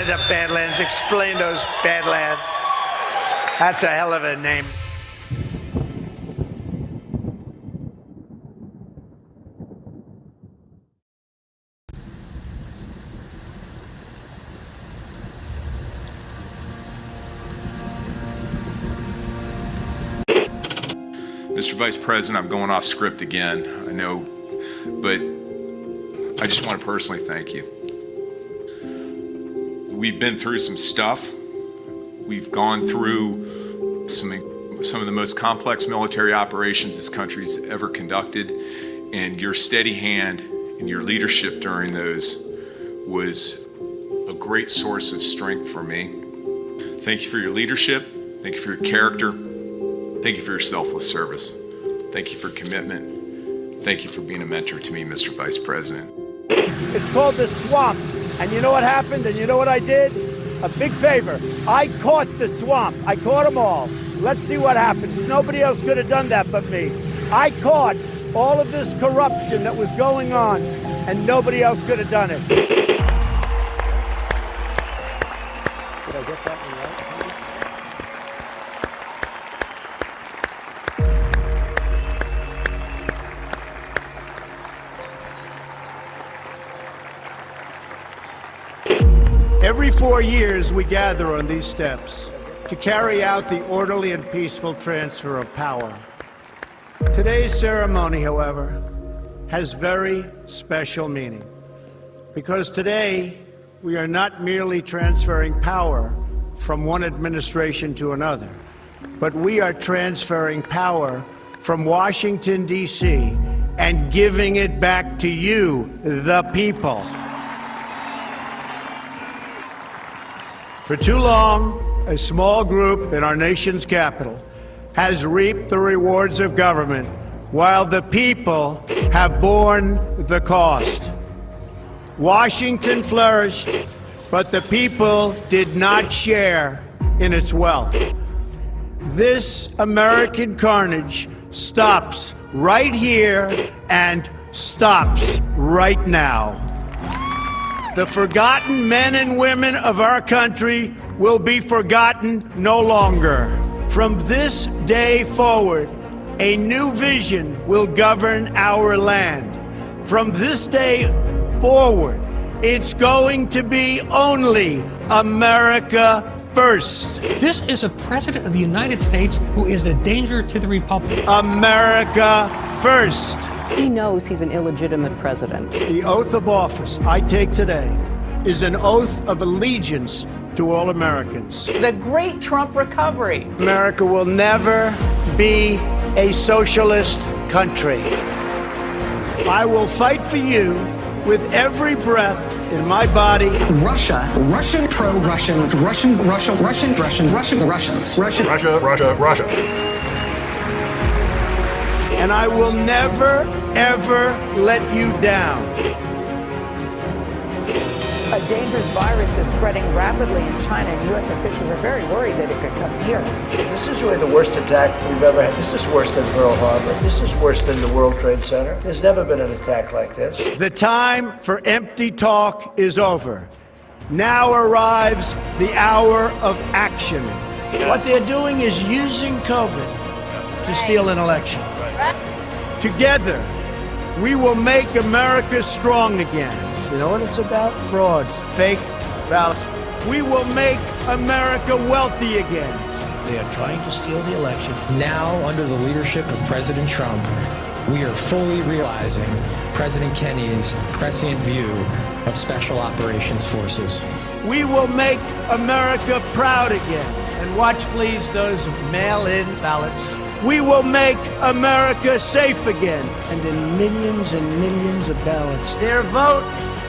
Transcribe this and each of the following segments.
the Badlands. Explain those Badlands. That's a hell of a name. Mr. Vice President, I'm going off script again, I know, but I just want to personally thank you. We've been through some stuff. We've gone through some of the most complex military operations this country's ever conducted, and your steady hand and your leadership during those was a great source of strength for me. Thank you for your leadership. Thank you for your character. Thank you for your selfless service. Thank you for commitment. Thank you for being a mentor to me, Mr. Vice President. It's called the swamp. And you know what happened? And you know what I did? A big favor. I caught the swamp. I caught them all. Let's see what happens. Nobody else could have done that but me. I caught all of this corruption that was going on, and nobody else could have done it. Did I get that one right? Every 4 years, we gather on these steps to carry out the orderly and peaceful transfer of power. Today's ceremony, however, has very special meaning, because today we are not merely transferring power from one administration to another, but we are transferring power from Washington, D.C., and giving it back to you, the people. For too long, a small group in our nation's capital has reaped the rewards of government, while the people have borne the cost. Washington flourished, but the people did not share in its wealth. This American carnage stops right here and stops right now. The forgotten men and women of our country will be forgotten no longer. From this day forward, a new vision will govern our land. From this day forward, it's going to be only America first. This is a president of the United States who is a danger to the republic. America first. He knows he's an illegitimate president. The oath of office I take today is an oath of allegiance to all Americans. The great Trump recovery. America will never be a socialist country. I will fight for you with every breath in my body. Russia, Russian, pro-Russian, Russian, Russia, Russian, Russian, Russian, the Russians. Russia. And I will never, ever let you down. A dangerous virus is spreading rapidly in China, and U.S. officials are very worried that it could come here. This is really the worst attack we've ever had. This is worse than Pearl Harbor. This is worse than the World Trade Center. There's never been an attack like this. The time for empty talk is over. Now arrives the hour of action. What they're doing is using COVID to steal an election. Together, we will make America strong again. You know what it's about? Fraud, fake ballots. We will make America wealthy again. They are trying to steal the election. Now, under the leadership of President Trump, we are fully realizing President Kennedy's prescient view of Special Operations Forces. We will make America proud again. And watch, please, those mail-in ballots. We will make America safe again. And in millions and millions of ballots, their vote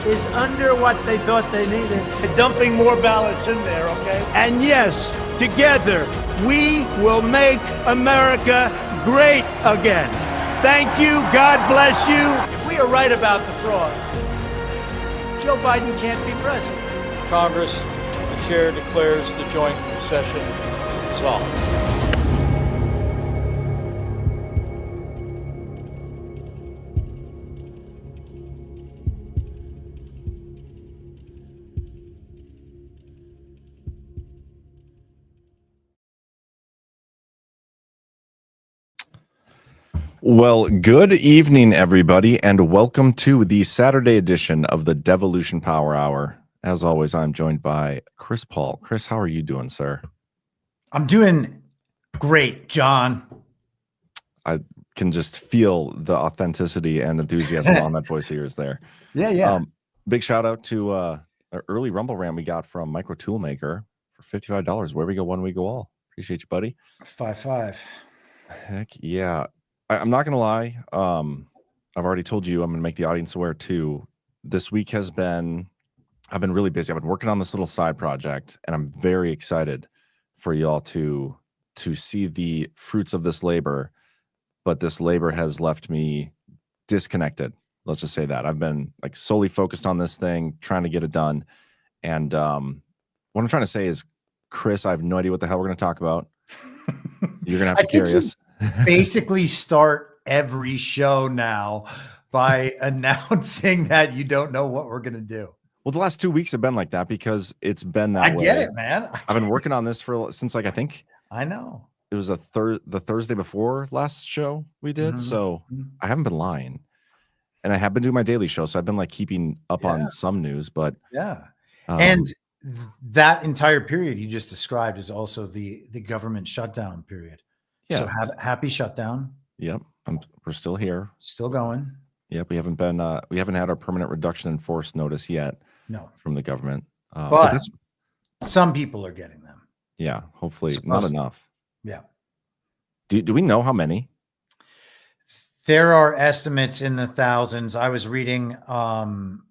is under what they thought they needed. They're dumping more ballots in there, okay? And yes, together, we will make America great again. Thank you. God bless you. If we are right about the fraud, Joe Biden can't be president. Congress, the chair declares the joint session dissolved. Well, good evening, everybody, and welcome to the Saturday edition of the Devolution Power Hour. As always, I'm joined by Chris Paul. Chris, how are you doing, sir? I'm doing great, John. I can just feel the authenticity and enthusiasm on that voice of yours there. Yeah. Big shout out to an early Rumble Ram we got from Micro Toolmaker for $55. Where we go, one we go all. Appreciate you, buddy. 5-5. Heck yeah. I'm not gonna lie. I've already told you I'm gonna make the audience aware too. This week I've been really busy. I've been working on this little side project, and I'm very excited for y'all to see the fruits of this labor. But this labor has left me disconnected. Let's just say that. I've been like solely focused on this thing, trying to get it done. And what I'm trying to say is, Chris, I have no idea what the hell we're gonna talk about. You're gonna have to carry us. Basically start every show now by announcing that you don't know what we're going to do. Well, the last 2 weeks have been like that because it's been that way. I get it, man. I've been working on this since like, I think I know it was the Thursday before last show we did. So I haven't been lying, and I have been doing my daily show. So I've been like keeping up on some news, but and that entire period you just described is also the government shutdown period. So happy shutdown. Yep. We're still here. Still going. Yep. We haven't had our permanent reduction in force notice yet. No. From the government. But some people are getting them. Yeah. Hopefully not enough. Yeah. Do we know how many? There are estimates in the thousands. I was reading in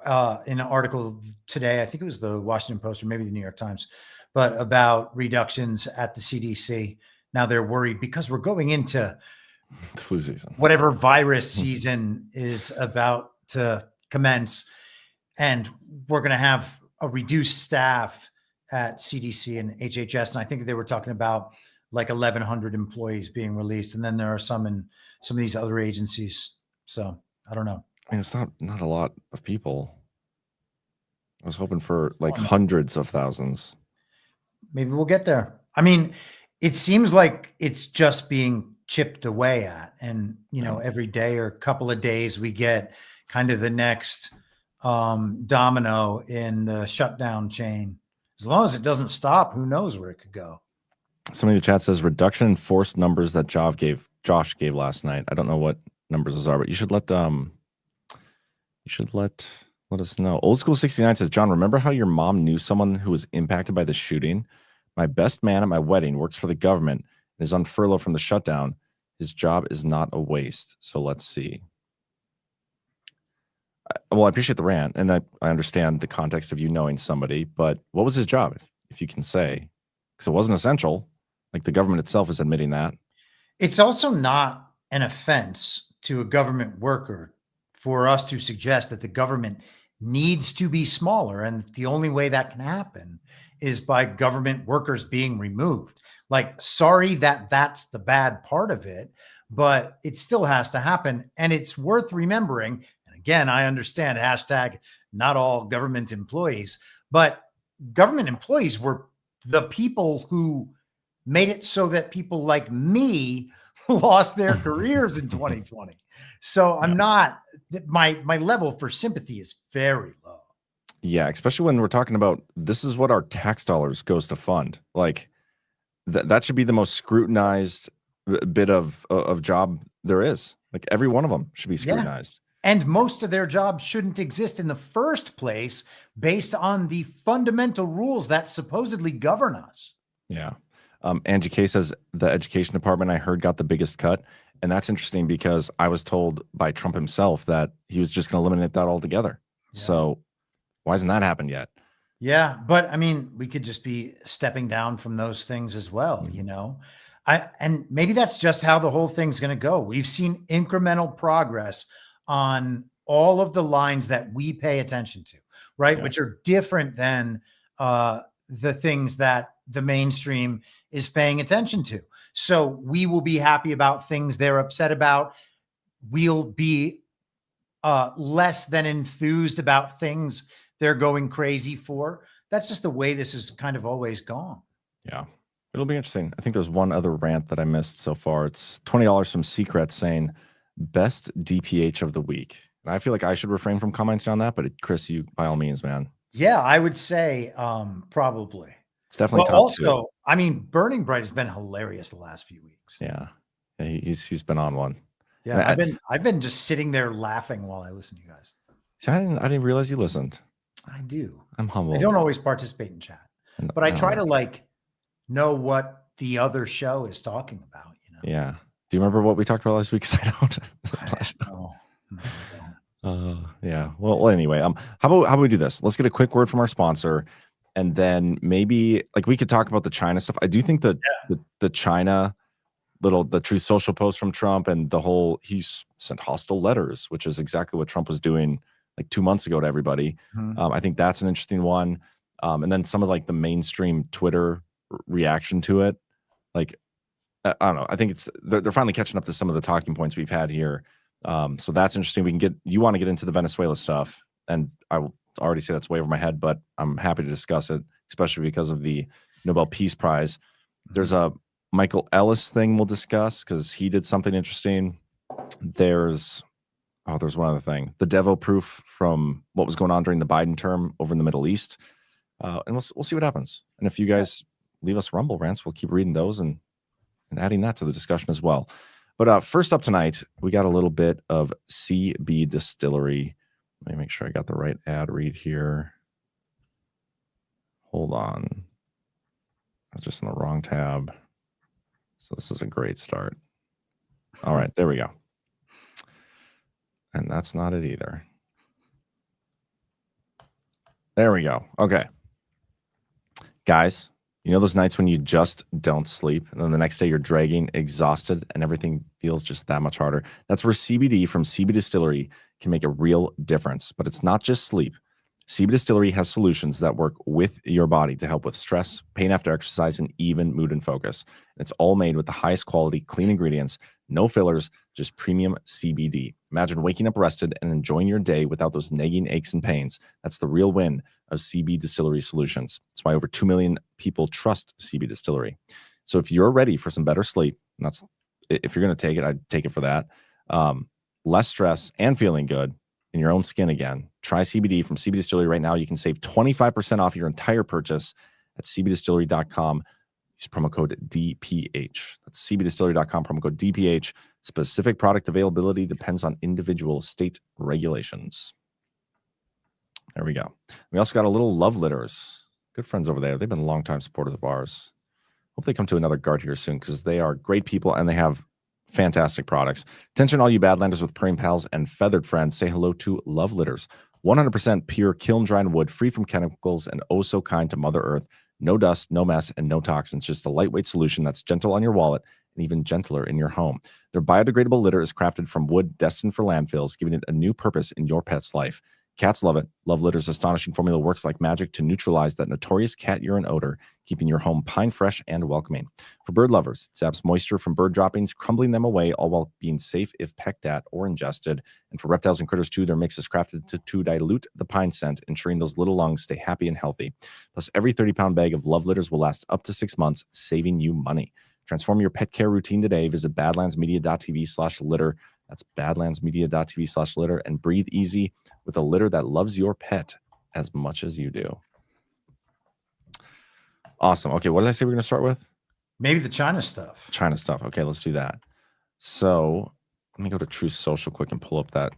an article today, I think it was the Washington Post or maybe the New York Times, but about reductions at the CDC. Now they're worried because we're going into the flu season, whatever virus season is about to commence. And we're going to have a reduced staff at CDC and HHS. And I think they were talking about like 1,100 employees being released. And then there are some in some of these other agencies. So I don't know. I mean, it's not a lot of people. I was hoping for like hundreds of thousands. Maybe we'll get there. I mean, it seems like it's just being chipped away at. And, you know, every day or couple of days, we get kind of the next domino in the shutdown chain. As long as it doesn't stop, who knows where it could go. Somebody in the chat says reduction in force numbers that Josh gave last night. I don't know what numbers those are, but you should let us know. Old School 69 says, John, remember how your mom knew someone who was impacted by the shooting? My best man at my wedding works for the government and is on furlough from the shutdown. His job is not a waste. So let's see. Well, I appreciate the rant, and I understand the context of you knowing somebody, but what was his job, if you can say? Because it wasn't essential. Like the government itself is admitting that. It's also not an offense to a government worker for us to suggest that the government needs to be smaller. And the only way that can happen is by government workers being removed. Like, sorry that that's the bad part of it, but it still has to happen. And it's worth remembering. And again, I understand hashtag not all government employees, but government employees were the people who made it so that people like me lost their careers in 2020. So I'm not, my level for sympathy is very low. Yeah, especially when we're talking about this is what our tax dollars goes to fund. Like that should be the most scrutinized bit of job there is. Like every one of them should be scrutinized. Yeah. And most of their jobs shouldn't exist in the first place based on the fundamental rules that supposedly govern us. Yeah. Angie K says the education department I heard got the biggest cut. And that's interesting because I was told by Trump himself that he was just going to eliminate that altogether. Yeah. So why hasn't that happened yet? Yeah, but I mean, we could just be stepping down from those things as well, you know? And maybe that's just how the whole thing's going to go. We've seen incremental progress on all of the lines that we pay attention to, right? Yeah. Which are different than the things that the mainstream is paying attention to. So we will be happy about things they're upset about. We'll be less than enthused about things they're going crazy for. That's just the way this has kind of always gone. Yeah. It'll be interesting. I think there's one other rant that I missed so far. It's $20 from Secret saying best DPH of the week. And I feel like I should refrain from commenting on that, but Chris, you by all means, man. Yeah, I would say probably. It's definitely Well, top also, two. I mean, Burning Bright has been hilarious the last few weeks. Yeah, he's been on one. Yeah, I've been just sitting there laughing while I listen to you guys. See, I didn't realize you listened. I do. I'm humbled. I don't always participate in chat, but I try to like know what the other show is talking about. You know? Yeah. Do you remember what we talked about last week? Because I don't. Yeah. Well, anyway, how about we do this? Let's get a quick word from our sponsor, and then maybe like we could talk about the China stuff. I do think that the China the Truth Social post from Trump and the whole he's sent hostile letters, which is exactly what Trump was doing like 2 months ago to everybody. I think that's an interesting one. And then some of like the mainstream Twitter reaction to it. Like, I don't know. I think they're finally catching up to some of the talking points we've had here. So that's interesting. You want to get into the Venezuela stuff, and I will already say that's way over my head, but I'm happy to discuss it, especially because of the Nobel Peace Prize. There's a Michael Ellis thing we'll discuss because he did something interesting. There's one other thing. The Devo proof from what was going on during the Biden term over in the Middle East. And we'll see what happens. And if you guys leave us Rumble rants, we'll keep reading those and adding that to the discussion as well. But first up tonight, we got a little bit of CB Distillery. Let me make sure I got the right ad read here. Hold on. I was just in the wrong tab. So this is a great start. All right, there we go. And that's not it either. There we go. Okay. Guys, you know those nights when you just don't sleep and then the next day you're dragging, exhausted, and everything feels just that much harder? That's where CBD from CB Distillery can make a real difference. But it's not just sleep. CB Distillery has solutions that work with your body to help with stress, pain after exercise, and even mood and focus. It's all made with the highest quality, clean ingredients, no fillers, just premium CBD. Imagine waking up rested and enjoying your day without those nagging aches and pains. That's the real win of CB Distillery solutions. That's why over 2 million people trust CB Distillery. So if you're ready for some better sleep, and that's if you're going to take it, I'd take it for that. Less stress and feeling good in your own skin again. Try CBD from CB Distillery right now. You can save 25% off your entire purchase at cbdistillery.com. Use promo code DPH. That's cbdistillery.com, promo code DPH. Specific product availability depends on individual state regulations. There we go. We also got a little Love Litters. Good friends over there. They've been longtime supporters of ours. Hope they come to another guard here soon because they are great people and they have fantastic products. Attention all you Badlanders with purring pals and feathered friends. Say hello to Love Litters. 100% pure kiln-dried wood, free from chemicals and oh so kind to Mother Earth. No dust, no mess, and no toxins. Just a lightweight solution that's gentle on your wallet and even gentler in your home. Their biodegradable litter is crafted from wood destined for landfills, giving it a new purpose in your pet's life. Cats love it. Love Litter's astonishing formula works like magic to neutralize that notorious cat urine odor, keeping your home pine fresh and welcoming. For bird lovers, it zaps moisture from bird droppings, crumbling them away, all while being safe if pecked at or ingested. And for reptiles and critters too, their mix is crafted to dilute the pine scent, ensuring those little lungs stay happy and healthy. Plus, every 30-pound bag of Love Litters will last up to 6 months, saving you money. Transform your pet care routine today. Visit badlandsmedia.tv/litter. That's badlandsmedia.tv/litter, and breathe easy with a litter that loves your pet as much as you do. Awesome. Okay, what did I say we're going to start with? Maybe the China stuff. China stuff. Okay, let's do that. So let me go to Truth Social quick and pull up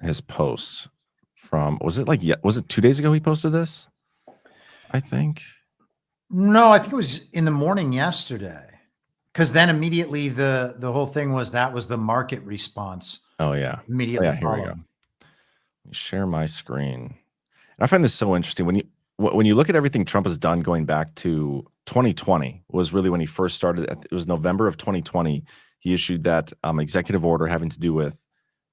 his post from, was it 2 days ago he posted this? I think. No, I think it was in the morning yesterday. Because then immediately the whole thing was the market response. Oh yeah. Immediately. Here we go. Let me share my screen. And I find this so interesting when you look at everything Trump has done going back to 2020 was really when he first started. It was November of 2020. He issued that executive order having to do with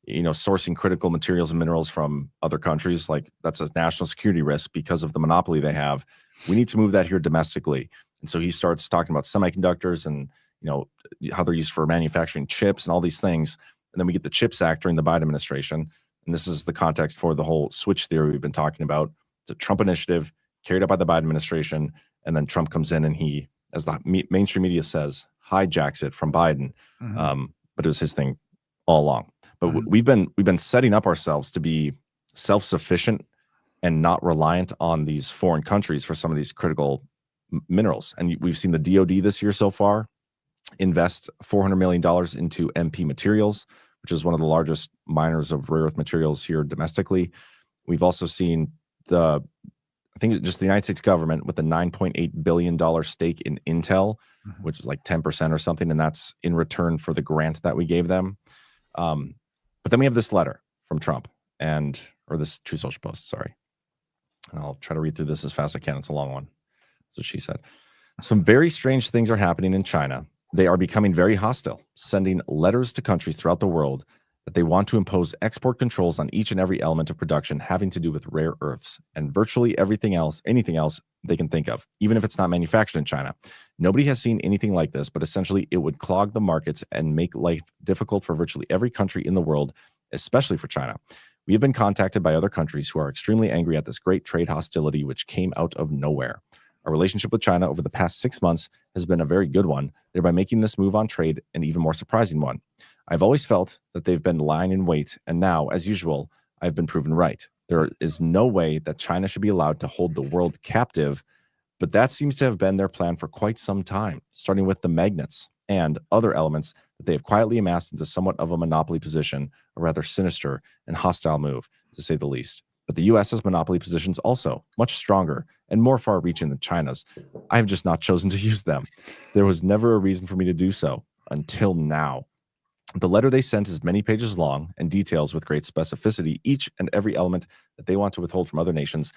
sourcing critical materials and minerals from other countries. Like that's a national security risk because of the monopoly they have. We need to move that here domestically. And so he starts talking about semiconductors and how they're used for manufacturing chips and all these things. And then we get the CHIPS Act during the Biden administration. And this is the context for the whole switch theory we've been talking about. It's a Trump initiative carried out by the Biden administration. And then Trump comes in and he as the mainstream media says, hijacks it from Biden. But it was his thing all along. But we've been setting up ourselves to be self-sufficient and not reliant on these foreign countries for some of these critical minerals. And we've seen the DoD this year so far invest $400 million into MP Materials, which is one of the largest miners of rare earth materials here domestically. We've also seen I think just the United States government with a $9.8 billion stake in Intel, which is like 10% or something. And that's in return for the grant that we gave them. But then we have this letter from Trump or this True Social Post, sorry. And I'll try to read through this as fast as I can. It's a long one. That's what she said. Some very strange things are happening in China. They are becoming very hostile, sending letters to countries throughout the world that they want to impose export controls on each and every element of production having to do with rare earths and virtually anything else they can think of, even if it's not manufactured in China. Nobody has seen anything like this, but essentially it would clog the markets and make life difficult for virtually every country in the world, especially for China. We have been contacted by other countries who are extremely angry at this great trade hostility, which came out of nowhere. Our relationship with China over the past 6 months has been a very good one, thereby making this move on trade an even more surprising one. I've always felt that they've been lying in wait, and now, as usual, I've been proven right. There is no way that China should be allowed to hold the world captive, but that seems to have been their plan for quite some time, starting with the magnets and other elements that they have quietly amassed into somewhat of a monopoly position, a rather sinister and hostile move, to say the least. But the U.S.'s monopoly positions also much stronger and more far-reaching than China's. I have just not chosen to use them. There was never a reason for me to do so until now. The letter they sent is many pages long and details with great specificity each and every element that they want to withhold from other nations.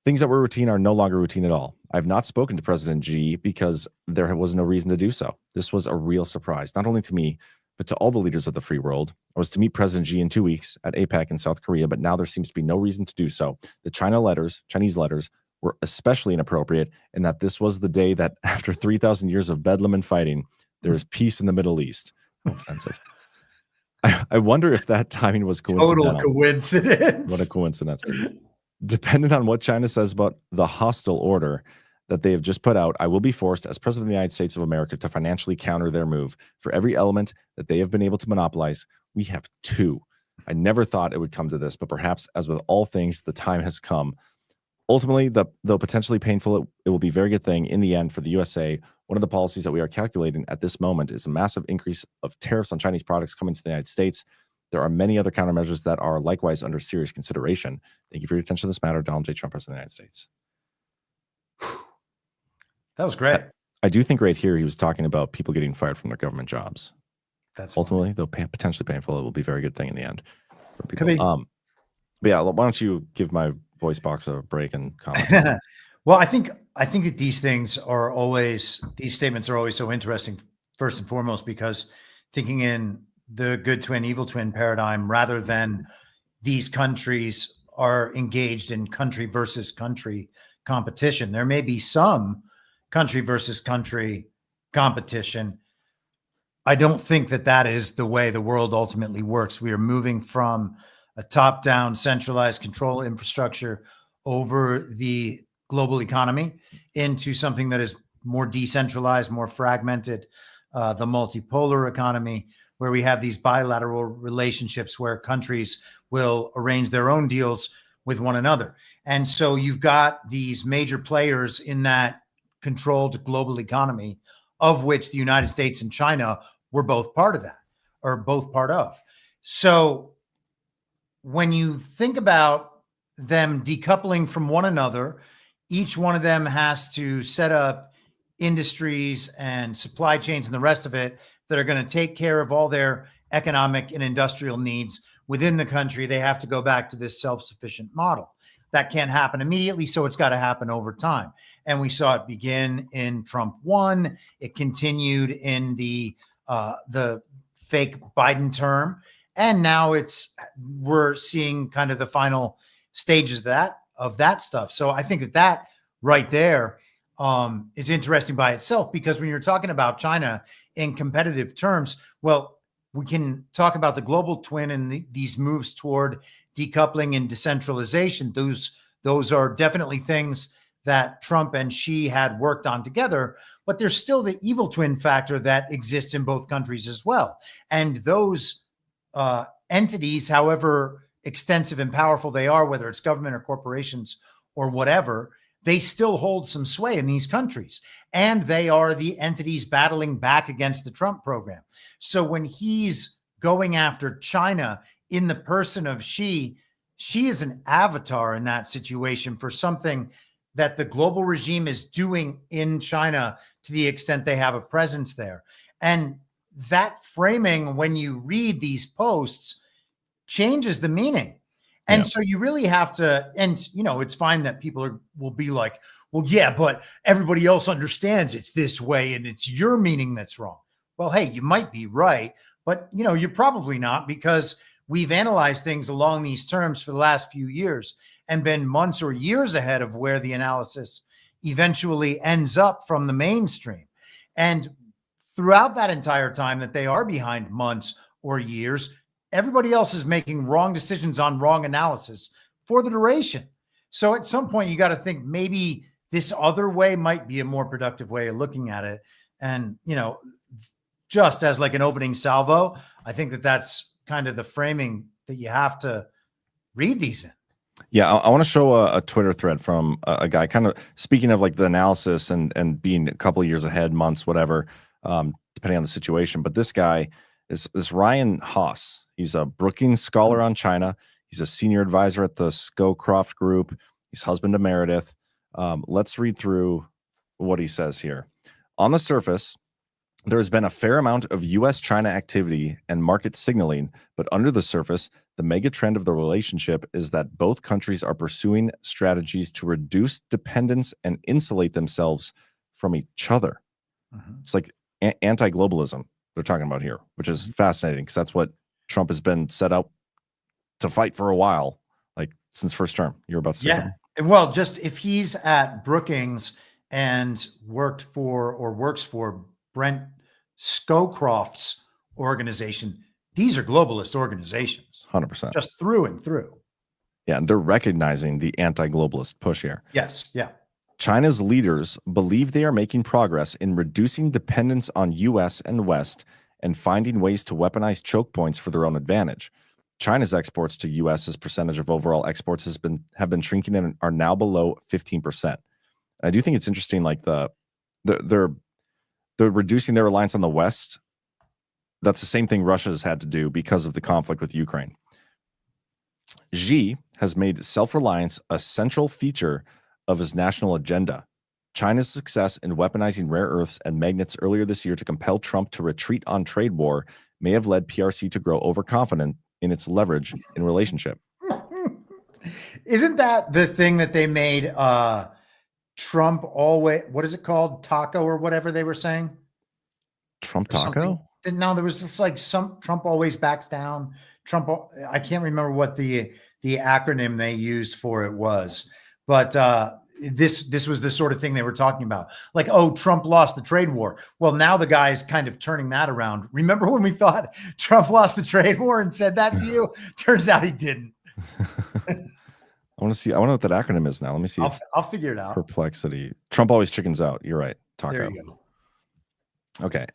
Things that were routine are no longer routine at all. I have not spoken to President Xi because there was no reason to do so. This was a real surprise, not only to me, but to all the leaders of the free world. I was to meet President Xi in 2 weeks at APEC in South Korea, but now there seems to be no reason to do so. The Chinese letters, were especially inappropriate in that this was the day that, after 3,000 years of bedlam and fighting, there is peace in the Middle East. Offensive. I wonder if that timing was coincidental. Total coincidence. What a coincidence. Depending on what China says about the hostile order that they have just put out, I will be forced, as President of the United States of America, to financially counter their move. For every element that they have been able to monopolize, we have two. I never thought it would come to this, but perhaps, as with all things, the time has come. Ultimately, though potentially painful, it will be a very good thing in the end for the USA. One of the policies that we are calculating at this moment is a massive increase of tariffs on Chinese products coming to the United States. There are many other countermeasures that are likewise under serious consideration. Thank you for your attention to this matter. Donald J. Trump, President of the United States. That was great. I do think right here he was talking about people getting fired from their government jobs. That's ultimately, though potentially painful, it will be a very good thing in the end for people. But yeah, why don't you give my voice box a break and comment? Well, I think that these statements are always so interesting, first and foremost, because thinking in the good twin, evil twin paradigm, rather than these countries are engaged in country versus country competition. There may be some country versus country competition. I don't think that is the way the world ultimately works. We are moving from a top-down centralized control infrastructure over the global economy into something that is more decentralized, more fragmented, the multipolar economy, where we have these bilateral relationships where countries will arrange their own deals with one another. And so you've got these major players in that controlled global economy, of which the United States and China were both part of that, or both part of. So when you think about them decoupling from one another, each one of them has to set up industries and supply chains and the rest of it that are going to take care of all their economic and industrial needs within the country. They have to go back to this self-sufficient model. That can't happen immediately, so it's got to happen over time. And we saw it begin in Trump 1. It continued in the fake Biden term, and now we're seeing kind of the final stages of that stuff. So I think that right there is interesting by itself, because when you're talking about China in competitive terms, well, we can talk about the global twin and these moves toward decoupling and decentralization. Those are definitely things that Trump and Xi had worked on together. but there's still the evil twin factor that exists in both countries as well. And those entities, however extensive and powerful they are, whether it's government or corporations or whatever, they still hold some sway in these countries. And they are the entities battling back against the Trump program. So when he's going after China in the person of Xi is an avatar in that situation for something that the global regime is doing in China to the extent they have a presence there. And that framing, when you read these posts, changes the meaning. And so you really have to, and it's fine that people will be like, well, yeah, but everybody else understands it's this way and it's your meaning that's wrong. Well, hey, you might be right, but you're probably not, because we've analyzed things along these terms for the last few years and been months or years ahead of where the analysis eventually ends up from the mainstream. And throughout that entire time that they are behind months or years, everybody else is making wrong decisions on wrong analysis for the duration. So at some point, you got to think maybe this other way might be a more productive way of looking at it. And, just as like an opening salvo, I think that that's kind of the framing that you have to read these in. Yeah, I want to show a Twitter thread from a guy kind of speaking of like the analysis and being a couple of years ahead, months, whatever, depending on the situation. But this guy is this Ryan Haas. He's a Brookings scholar on China. He's a senior advisor at the Scowcroft Group. He's husband to Meredith. Let's read through what he says here. On the surface, there has been a fair amount of U.S.-China activity and market signaling, but under the surface, the mega trend of the relationship is that both countries are pursuing strategies to reduce dependence and insulate themselves from each other. It's like anti-globalism they're talking about here, which is fascinating because that's what Trump has been set out to fight for a while, like since first term. You're about to say something? Well, just if he's at Brookings and works for Brent Scowcroft's organization, these are globalist organizations. 100%. Just through and through. Yeah, and they're recognizing the anti-globalist push here. Yes, yeah. China's leaders believe they are making progress in reducing dependence on U.S. and West and finding ways to weaponize choke points for their own advantage. China's exports to U.S. as percentage of overall exports have been shrinking and are now below 15%. I do think it's interesting, like they're reducing their reliance on the West. That's the same thing Russia has had to do because of the conflict with Ukraine. Xi has made self-reliance a central feature of his national agenda. China's success in weaponizing rare earths and magnets earlier this year to compel Trump to retreat on trade war may have led PRC to grow overconfident in its leverage in relationship. Isn't that the thing that they made Trump always, what is it called? Taco or whatever they were saying? Trump taco? No, there was just like some Trump always backs down. I can't remember what the acronym they used for it was, but this was the sort of thing they were talking about. Like, oh, Trump lost the trade war. Well, now the guy's kind of turning that around. Remember when we thought Trump lost the trade war and said that to you? Turns out he didn't. I want to know what that acronym is now. Let me see. I'll figure it out. Perplexity. Trump always chickens out. You're right. Taco. There you go. Okay.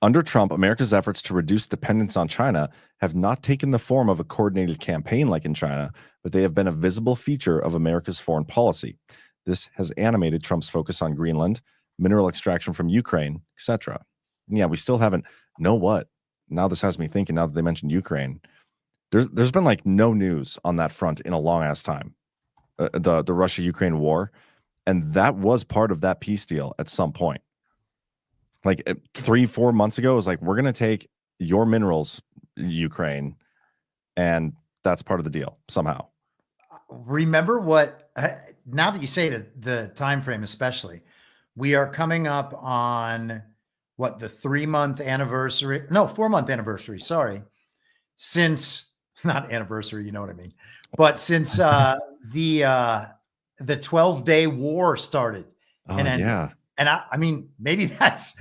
Under Trump, America's efforts to reduce dependence on China have not taken the form of a coordinated campaign like in China, but they have been a visible feature of America's foreign policy. This has animated Trump's focus on Greenland, mineral extraction from Ukraine, etc. Yeah, we still haven't. Know what? Now this has me thinking. Now that they mentioned Ukraine, there's been like no news on that front in a long ass time. The Russia-Ukraine war, and that was part of that peace deal at some point. Like 3-4 months ago, it was like, we're going to take your minerals, Ukraine, and that's part of the deal somehow. Remember what, now that you say the time frame, especially, we are coming up on what, the 4-month anniversary, sorry, since, not anniversary, you know what I mean, but since the 12-day war started. And I mean, maybe that's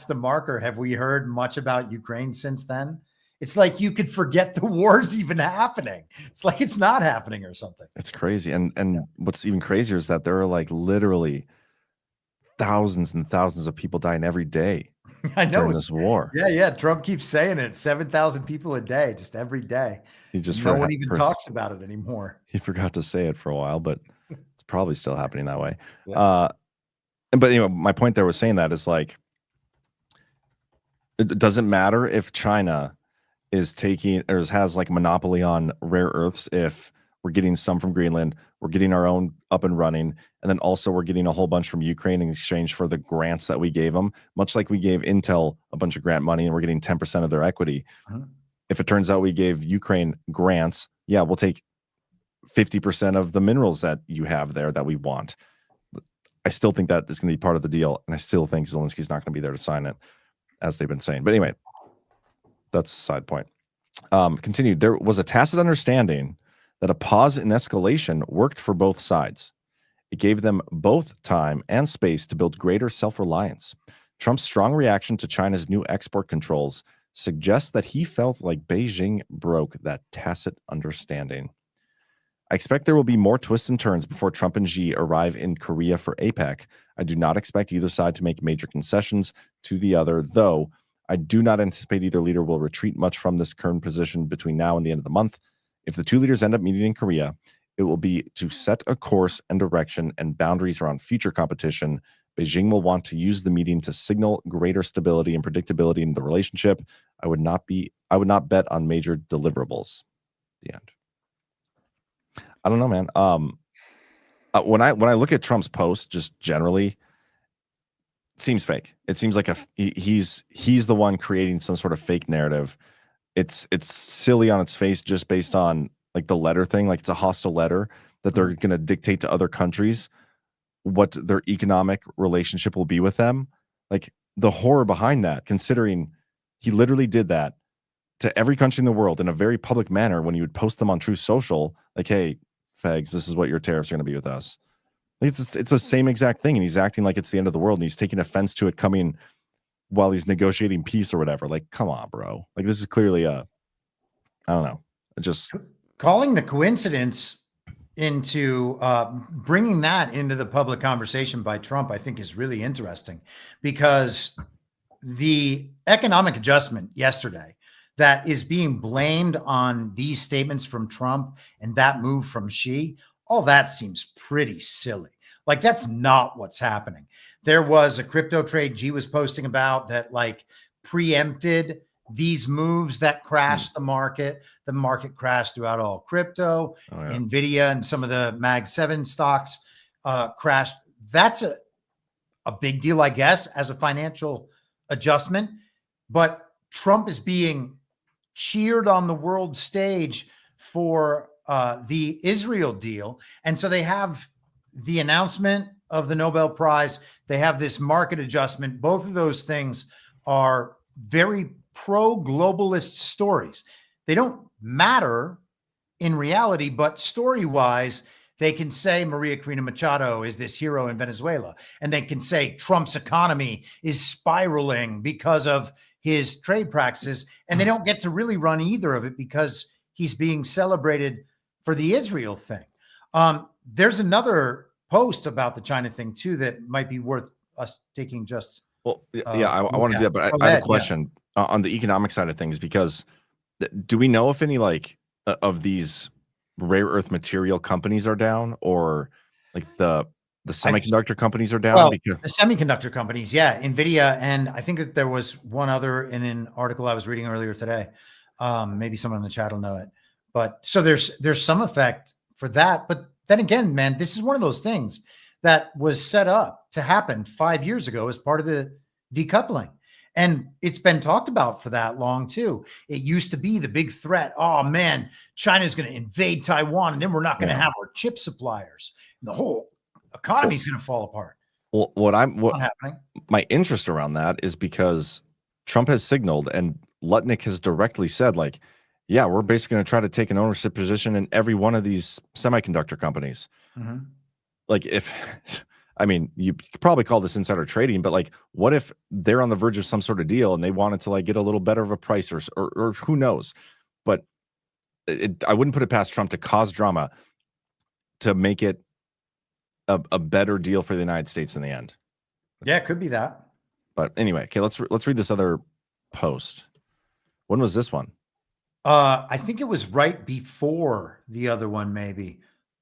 the marker. Have we heard much about Ukraine since then? It's like you could forget the war's even happening. It's like it's not happening or something. It's crazy. And what's even crazier is that there are like literally thousands and thousands of people dying every day I know during this war. Yeah. Trump keeps saying it. 7,000 people a day, just every day. He just no one even talks about it anymore. He forgot to say it for a while, but it's probably still happening that way. Yeah. But my point there was saying that is like, it doesn't matter if China is taking or has like a monopoly on rare earths. If we're getting some from Greenland, we're getting our own up and running, and then also we're getting a whole bunch from Ukraine in exchange for the grants that we gave them, much like we gave Intel a bunch of grant money and we're getting 10% of their equity. If it turns out we gave Ukraine grants, yeah, we'll take 50% of the minerals that you have there that we want. I still think that is going to be part of the deal, and I still think Zelensky's not going to be there to sign it, as they've been saying. But anyway, that's a side point. Continued. There was a tacit understanding that a pause in escalation worked for both sides. It gave them both time and space to build greater self-reliance. Trump's strong reaction to China's new export controls suggests that he felt like Beijing broke that tacit understanding. I expect there will be more twists and turns before Trump and Xi arrive in Korea for APEC. I do not expect either side to make major concessions to the other, though I do not anticipate either leader will retreat much from this current position between now and the end of the month. If the two leaders end up meeting in Korea, it will be to set a course and direction and boundaries around future competition. Beijing will want to use the meeting to signal greater stability and predictability in the relationship. I would not bet on major deliverables. The end. I don't know, man. When I look at Trump's post, just generally, it seems fake. It seems like he's the one creating some sort of fake narrative. It's silly on its face just based on like the letter thing. Like it's a hostile letter that they're going to dictate to other countries what their economic relationship will be with them. Like the horror behind that, considering he literally did that to every country in the world in a very public manner when you would post them on Truth Social, like, hey, fags, this is what your tariffs are going to be with us. It's the same exact thing, and he's acting like it's the end of the world, and he's taking offense to it coming while he's negotiating peace or whatever. Like, come on, bro. Like, this is clearly I don't know. Just calling the coincidence into bringing that into the public conversation by Trump, I think is really interesting, because the economic adjustment yesterday that is being blamed on these statements from Trump and that move from Xi, all that seems pretty silly. Like, that's not what's happening. There was a crypto trade Xi was posting about that like preempted these moves that crashed the market. The market crashed throughout all crypto. Nvidia and some of the Mag 7 stocks crashed. That's a big deal, I guess, as a financial adjustment. But Trump is being cheered on the world stage for the Israel deal. And so they have the announcement of the Nobel Prize. They have this market adjustment. Both of those things are very pro-globalist stories. They don't matter in reality, but story-wise, they can say Maria Corina Machado is this hero in Venezuela. And they can say Trump's economy is spiraling because of his trade practices. And they don't get to really run either of it because he's being celebrated for the Israel thing. There's another post about the China thing too that might be worth us taking just. Well, yeah, I want to do that, but I have a question on the economic side of things, because do we know if any like of these rare earth material companies are down, or like the semiconductor companies are down? Well, because the semiconductor companies, yeah, Nvidia, and I think that there was one other in an article I was reading earlier today. Maybe someone in the chat will know it, but so there's some effect for that. But then again, man, this is one of those things that was set up to happen 5 years ago as part of the decoupling. And it's been talked about for that long too. It used to be the big threat. Oh man, China's going to invade Taiwan, and then we're not going to have our chip suppliers. And the whole economy is going to fall apart. Well, what my interest around that is because Trump has signaled, and Lutnick has directly said, like, yeah, we're basically going to try to take an ownership position in every one of these semiconductor companies. Like, if, I mean, you could probably call this insider trading, but like, what if they're on the verge of some sort of deal and they wanted to like get a little better of a price, or who knows? But I wouldn't put it past Trump to cause drama to make it a better deal for the United States in the end. Yeah, it could be that. But anyway, okay, let's read this other post. When was this one? I think it was right before the other one, maybe.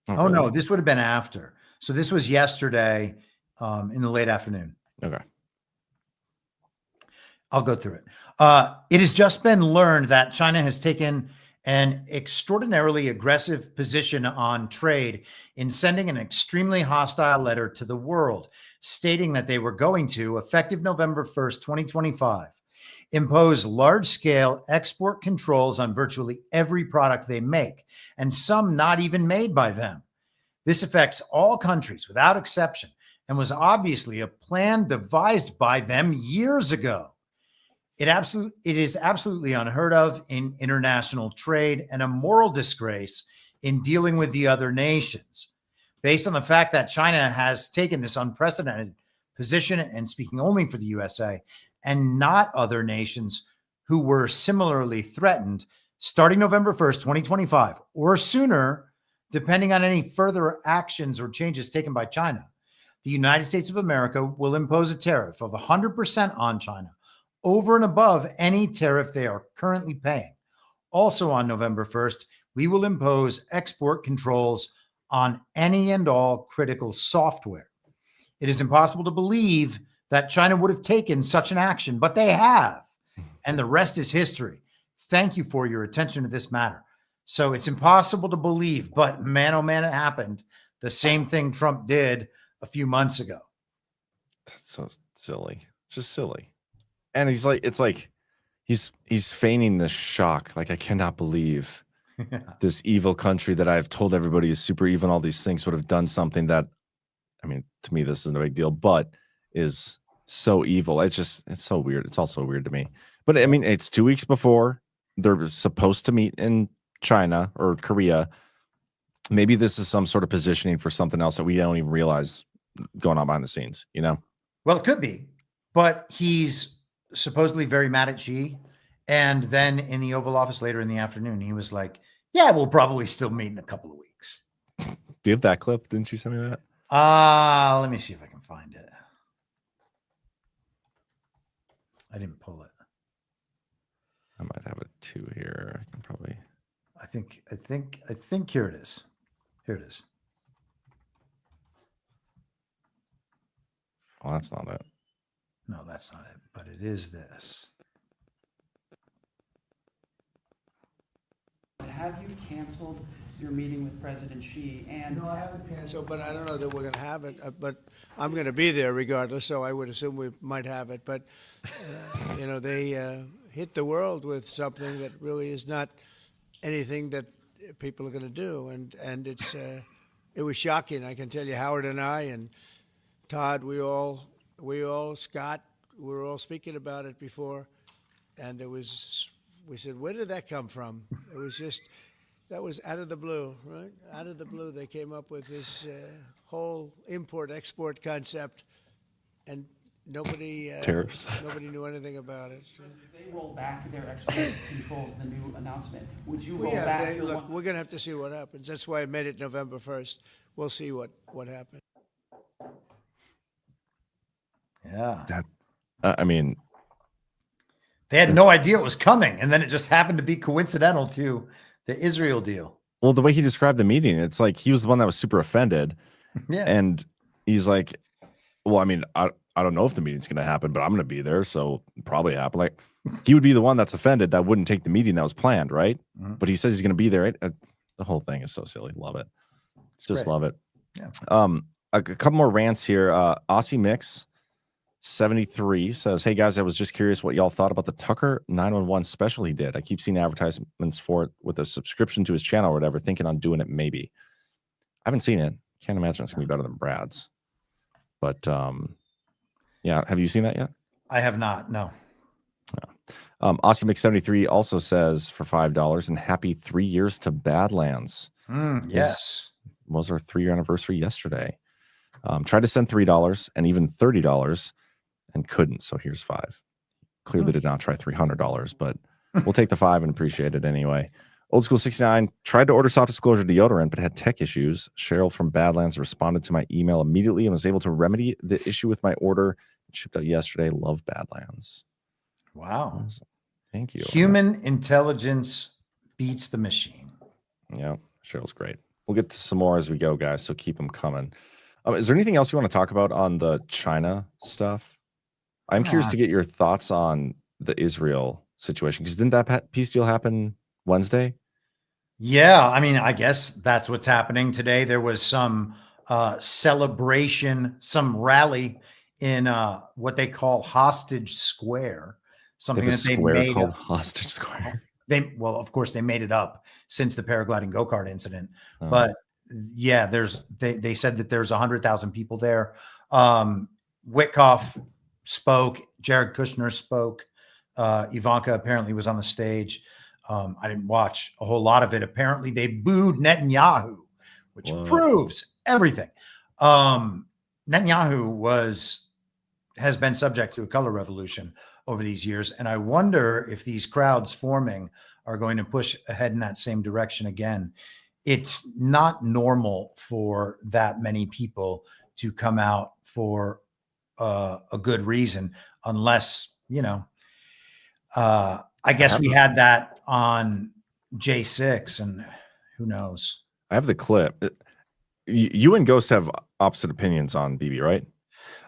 Oh, really? no, this would have been after. So this was yesterday in the late afternoon. Okay. I'll go through it. It has just been learned that China has taken an extraordinarily aggressive position on trade in sending an extremely hostile letter to the world, stating that they were going to, effective November 1st, 2025, impose large-scale export controls on virtually every product they make, and some not even made by them. This affects all countries without exception and was obviously a plan devised by them years ago. It is absolutely unheard of in international trade and a moral disgrace in dealing with the other nations. Based on the fact that China has taken this unprecedented position and speaking only for the USA and not other nations who were similarly threatened, starting November 1st, 2025, or sooner, depending on any further actions or changes taken by China, the United States of America will impose a tariff of 100% on China, over and above any tariff they are currently paying. Also on November 1st, we will impose export controls on any and all critical software. It is impossible to believe that China would have taken such an action, but they have. And the rest is history. Thank you for your attention to this matter. So it's impossible to believe, but man, oh man, it happened. The same thing Trump did a few months ago. That's so silly. Just silly. And he's like, it's like he's feigning this shock. Like, I cannot believe this evil country that I've told everybody is super evil and all these things would have done something that, I mean, to me, this isn't a big deal, but is so evil. It's so weird. It's all so weird to me. But I mean, it's 2 weeks before they're supposed to meet in China or Korea. Maybe this is some sort of positioning for something else that we don't even realize going on behind the scenes, you know? Well, it could be, but he's supposedly very mad at Xi. And then in the Oval Office later in the afternoon, he was like, yeah, we'll probably still meet in a couple of weeks. Do you have that clip? Didn't you send me that? Let me see if I can find it. I didn't pull it. I might have it too here. I can probably. I think here it is. Here it is. Well, that's not it. No, that's not it, but it is this. Have you canceled your meeting with President Xi? And no, I haven't canceled, but I don't know that we're going to have it. But I'm going to be there regardless, so I would assume we might have it. But you know, they hit the world with something that really is not anything that people are going to do, and it was shocking. I can tell you, Howard and I and Todd, we all Scott, we were all speaking about it before, and it was. We said, where did that come from? It was just, that was out of the blue, right? Out of the blue, they came up with this whole import-export concept, and nobody tariffs. Nobody knew anything about it. So. If they roll back their export controls, the new announcement, would you roll yeah, back? Look, we're going to have to see what happens. That's why I made it November 1st. We'll see what happens. Yeah. That, I mean... They had no idea it was coming, and then it just happened to be coincidental to the Israel deal. Well, the way he described the meeting, it's like he was the one that was super offended. Yeah. And he's like, well, I mean, I don't know if the meeting's going to happen, but I'm going to be there, so it'll probably happen. Like, he would be the one that's offended that wouldn't take the meeting that was planned, right? Mm-hmm. But he says he's going to be there. The whole thing is so silly. Love it. Just love it. Yeah. A couple more rants here. Aussie Mix 73 says, hey guys, I was just curious what y'all thought about the Tucker 911 special he did. I keep seeing advertisements for it with a subscription to his channel or whatever, thinking on doing it maybe. I haven't seen it. Can't imagine it's gonna be better than Brad's. But yeah, have you seen that yet? I have not, no. Aussie Mix 73 also says for $5, and happy 3 years to Badlands. Yes. Was our 3-year anniversary yesterday. Tried to send $3 and even $30 and couldn't. So here's $5. Clearly did not try $300, but we'll take the $5 and appreciate it anyway. Old School 69 tried to order soft disclosure deodorant, but had tech issues. Cheryl from Badlands responded to my email immediately and was able to remedy the issue with my order. It shipped out yesterday. Love Badlands. Wow. Awesome. Thank you. Human intelligence beats the machine. Yeah, Cheryl's great. We'll get to some more as we go, guys, so keep them coming. Is there anything else you want to talk about on the China stuff? I'm curious to get your thoughts on the Israel situation, because didn't that peace deal happen Wednesday? Yeah, I mean, I guess that's what's happening today. There was some celebration, some rally in what they call Hostage Square, something that they made called Hostage Square. Well, of course, they made it up since the paragliding go-kart incident. But yeah, they said that there's 100,000 people there. Witkoff spoke, Jared Kushner spoke, Ivanka apparently was on the stage. I didn't watch a whole lot of it. Apparently they booed Netanyahu, which proves everything. Netanyahu has been subject to a color revolution over these years. And I wonder if these crowds forming are going to push ahead in that same direction again. It's not normal for that many people to come out for a good reason, unless, I guess we had that on J6 and who knows. I have the clip. You and Ghost have opposite opinions on Bibi, right?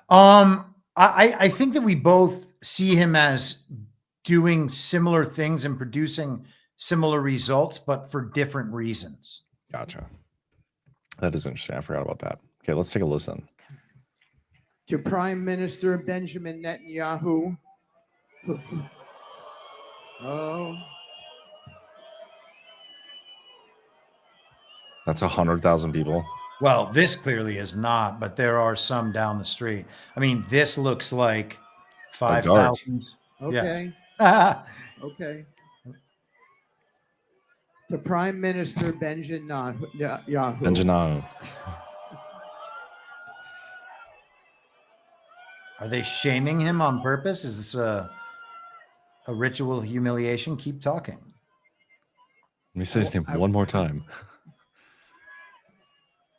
I think that we both see him as doing similar things and producing similar results, but for different reasons. Gotcha. That is interesting. I forgot about that. Okay, let's take a listen. To Prime Minister Benjamin Netanyahu. Oh. That's 100,000 people. Well, this clearly is not, but there are some down the street. I mean, this looks like 5,000. Okay. Yeah. Okay. To Prime Minister Benjamin Netanyahu. Benjamin. Are they shaming him on purpose? Is this a ritual humiliation? Keep talking. Let me say his name one more time.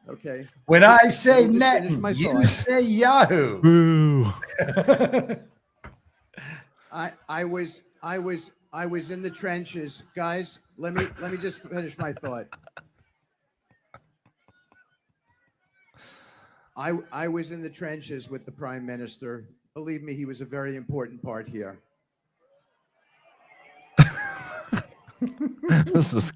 Okay. When I say net, you say Yahoo. Boo. I was in the trenches, guys. Let me just finish my thought. I was in the trenches with the Prime Minister. Believe me, he was a very important part here. This is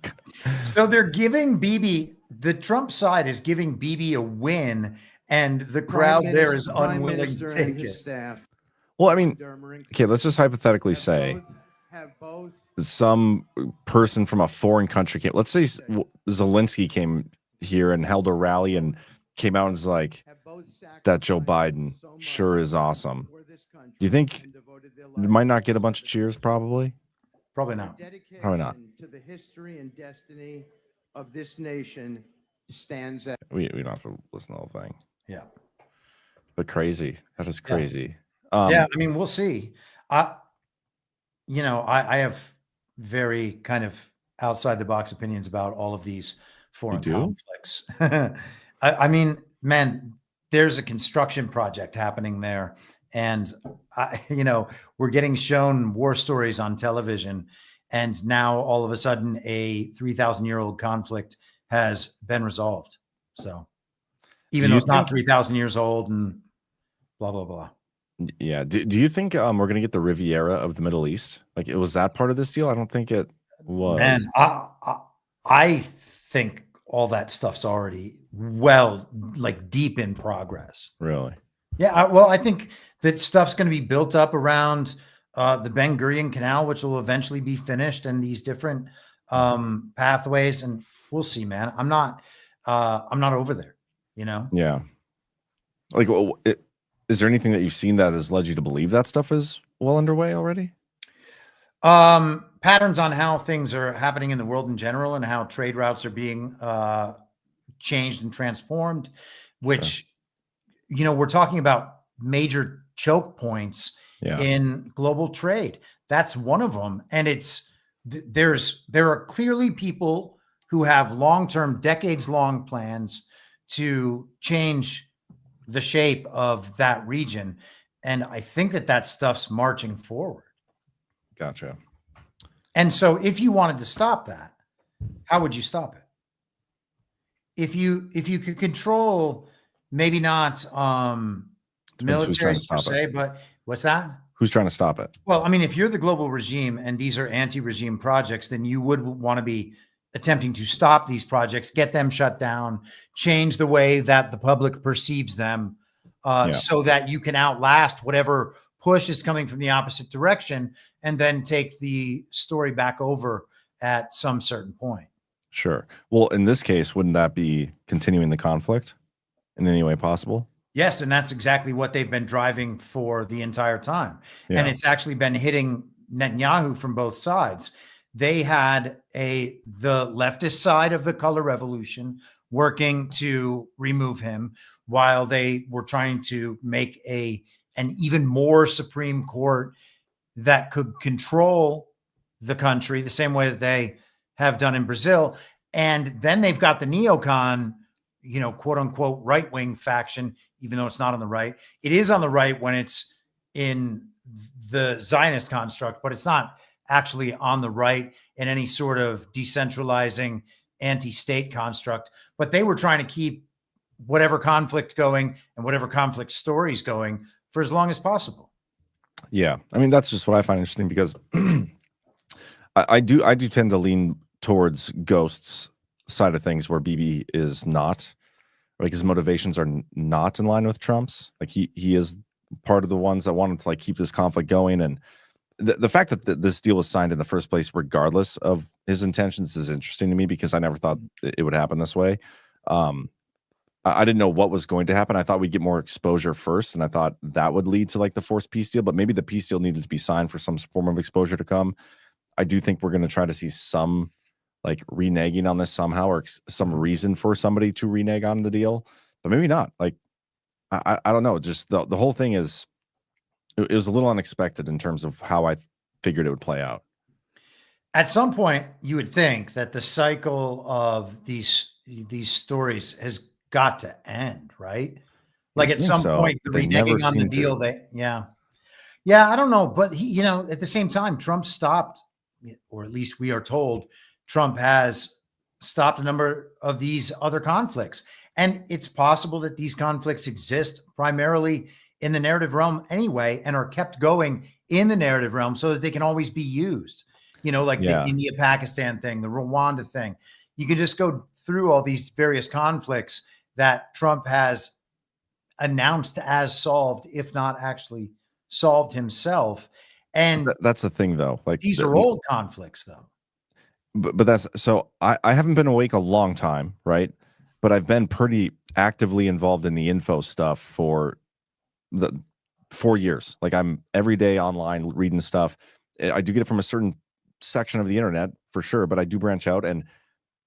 so they're giving Bibi, the Trump side is giving Bibi a win, and the crowd there is unwilling to take it. Staff. Well, I mean, okay, let's just hypothetically say some person from a foreign country came. Let's say Zelensky came here and held a rally and came out and was like, that Joe Biden sure is awesome. Do you think they might not get a bunch of cheers? Probably not. Probably not. To the history and destiny of this nation stands out. We don't have to listen to the whole thing. Yeah. But crazy. That is crazy. Yeah, I mean, we'll see. I have very kind of outside the box opinions about all of these foreign conflicts. I mean, man, there's a construction project happening there. And, we're getting shown war stories on television. And now all of a sudden a 3,000-year-old conflict has been resolved. So even though it's not 3,000 years old and blah, blah, blah. Yeah. Do you think we're going to get the Riviera of the Middle East? Like, it was that part of this deal? I don't think it was. Man, I think all that stuff's already deep in progress. Really? Yeah. Well, I think that stuff's going to be built up around the Ben Gurion Canal, which will eventually be finished, and these different pathways. And we'll see, man. I'm not over there, Yeah. Like, is there anything that you've seen that has led you to believe that stuff is well underway already? Patterns on how things are happening in the world in general and how trade routes are being changed and transformed, which, we're talking about major choke points in global trade. That's one of them. And it's there are clearly people who have long-term, decades-long plans to change the shape of that region. And I think that stuff's marching forward. Gotcha. And so if you wanted to stop that, how would you stop it? If you could control, maybe not military per se, but what's that? Who's trying to stop it? Well, I mean, if you're the global regime and these are anti-regime projects, then you would want to be attempting to stop these projects, get them shut down, change the way that the public perceives them, so that you can outlast whatever push is coming from the opposite direction, and then take the story back over at some certain point. Sure. Well, in this case, wouldn't that be continuing the conflict in any way possible? Yes, and that's exactly what they've been driving for the entire time. Yeah. And it's actually been hitting Netanyahu from both sides. They had the leftist side of the color revolution working to remove him, while they were trying to make an even more Supreme Court that could control the country the same way that they have done in Brazil. And then they've got the neocon, quote unquote, right-wing faction, even though it's not on the right. It is on the right when it's in the Zionist construct, but it's not actually on the right in any sort of decentralizing anti-state construct. But they were trying to keep whatever conflict going and whatever conflict stories going for as long as possible. Yeah. I mean, that's just what I find interesting, because I do tend to lean towards Ghost's side of things, where BB is not, like, his motivations are not in line with Trump's. Like, he is part of the ones that wanted to, like, keep this conflict going. And the fact that this deal was signed in the first place, regardless of his intentions, is interesting to me, because I never thought it would happen this way. I didn't know what was going to happen. I thought we'd get more exposure first, and I thought that would lead to, like, the forced peace deal, but maybe the peace deal needed to be signed for some form of exposure to come. I do think we're going to try to see some, like, reneging on this somehow, or some reason for somebody to renege on the deal, but maybe not. Like, I don't know. Just the whole thing it was a little unexpected in terms of how I figured it would play out. At some point, you would think that the cycle of these stories has got to end, right? Like, at some point, the reneging on the deal, I don't know. But at the same time, Trump stopped, or at least we are told Trump has stopped a number of these other conflicts. And it's possible that these conflicts exist primarily in the narrative realm anyway, and are kept going in the narrative realm so that they can always be used. The India-Pakistan thing, the Rwanda thing. You can just go through all these various conflicts that Trump has announced as solved, if not actually solved himself. And that's the thing, though. Like, these are old conflicts, though. But that's so. I haven't been awake a long time, right? But I've been pretty actively involved in the info stuff for the 4 years. Like, I'm every day online reading stuff. I do get it from a certain section of the internet for sure, but I do branch out, and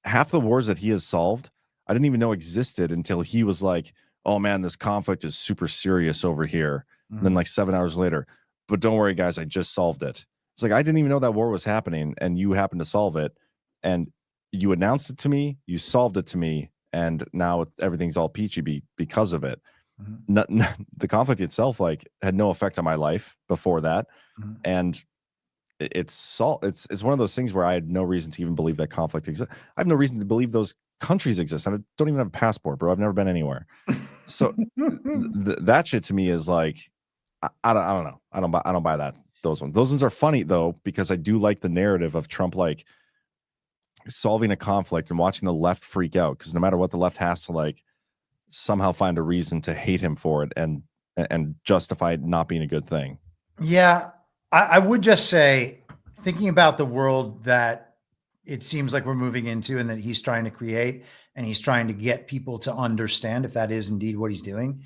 half the wars that he has solved, I didn't even know existed until he was like, "Oh man, this conflict is super serious over here." Mm-hmm. And then, like, 7 hours later, "But don't worry, guys, I just solved it." It's like, I didn't even know that war was happening, and you happened to solve it, and you announced it to me, you solved it to me, and now everything's all peachy because of it. Mm-hmm. The conflict itself, like, had no effect on my life before that, mm-hmm. and it's one of those things where I had no reason to even believe that conflict exists. I have no reason to believe those countries exist. I don't even have a passport, bro. I've never been anywhere. So that shit to me is like, I don't know. I don't buy that. Those ones are funny though, because I do like the narrative of Trump, like, solving a conflict and watching the left freak out, because no matter what, the left has to, like, somehow find a reason to hate him for it and justify it not being a good thing. Yeah, I would just say, thinking about the world that it seems like we're moving into and that he's trying to create, and he's trying to get people to understand, if that is indeed what he's doing.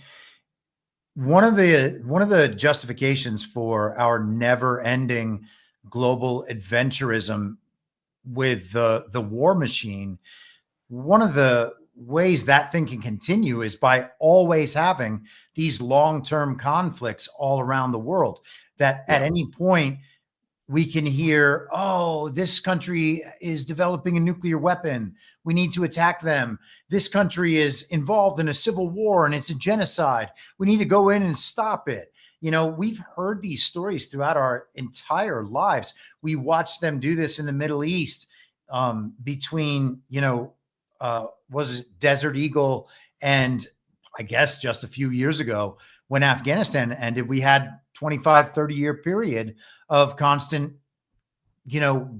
One of the justifications for our never-ending global adventurism with the war machine, one of the ways that thing can continue is by always having these long-term conflicts all around the world, that at any point we can hear, oh, this country is developing a nuclear weapon. We need to attack them. This country is involved in a civil war and it's a genocide. We need to go in and stop it. You know, we've heard these stories throughout our entire lives. We watched them do this in the Middle East between, was it Desert Eagle and I guess just a few years ago when Afghanistan ended, we had 25, 30-year period of constant,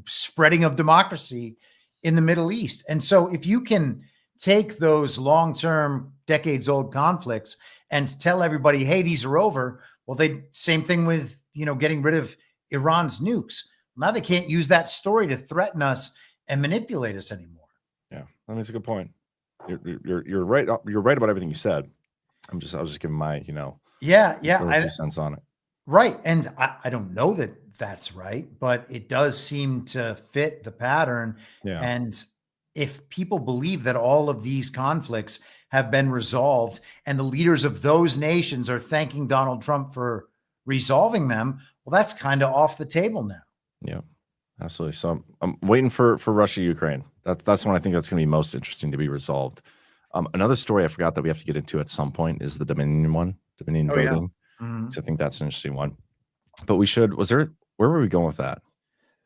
spreading of democracy in the Middle East. And so if you can take those long-term, decades-old conflicts and tell everybody, hey, these are over, well, same thing with, getting rid of Iran's nukes. Now they can't use that story to threaten us and manipulate us anymore. Yeah, I mean, it's a good point. You're right. You're right about everything you said. I was just giving my, 2 cents on it. Right. And I don't know that that's right, but it does seem to fit the pattern. Yeah. And if people believe that all of these conflicts have been resolved and the leaders of those nations are thanking Donald Trump for resolving them, well, that's kind of off the table now. Yeah, absolutely. So I'm waiting for Russia, Ukraine. That's one I think that's going to be most interesting to be resolved. Another story I forgot that we have to get into at some point is the Dominion voting. Yeah. So I think that's an interesting one. But where were we going with that?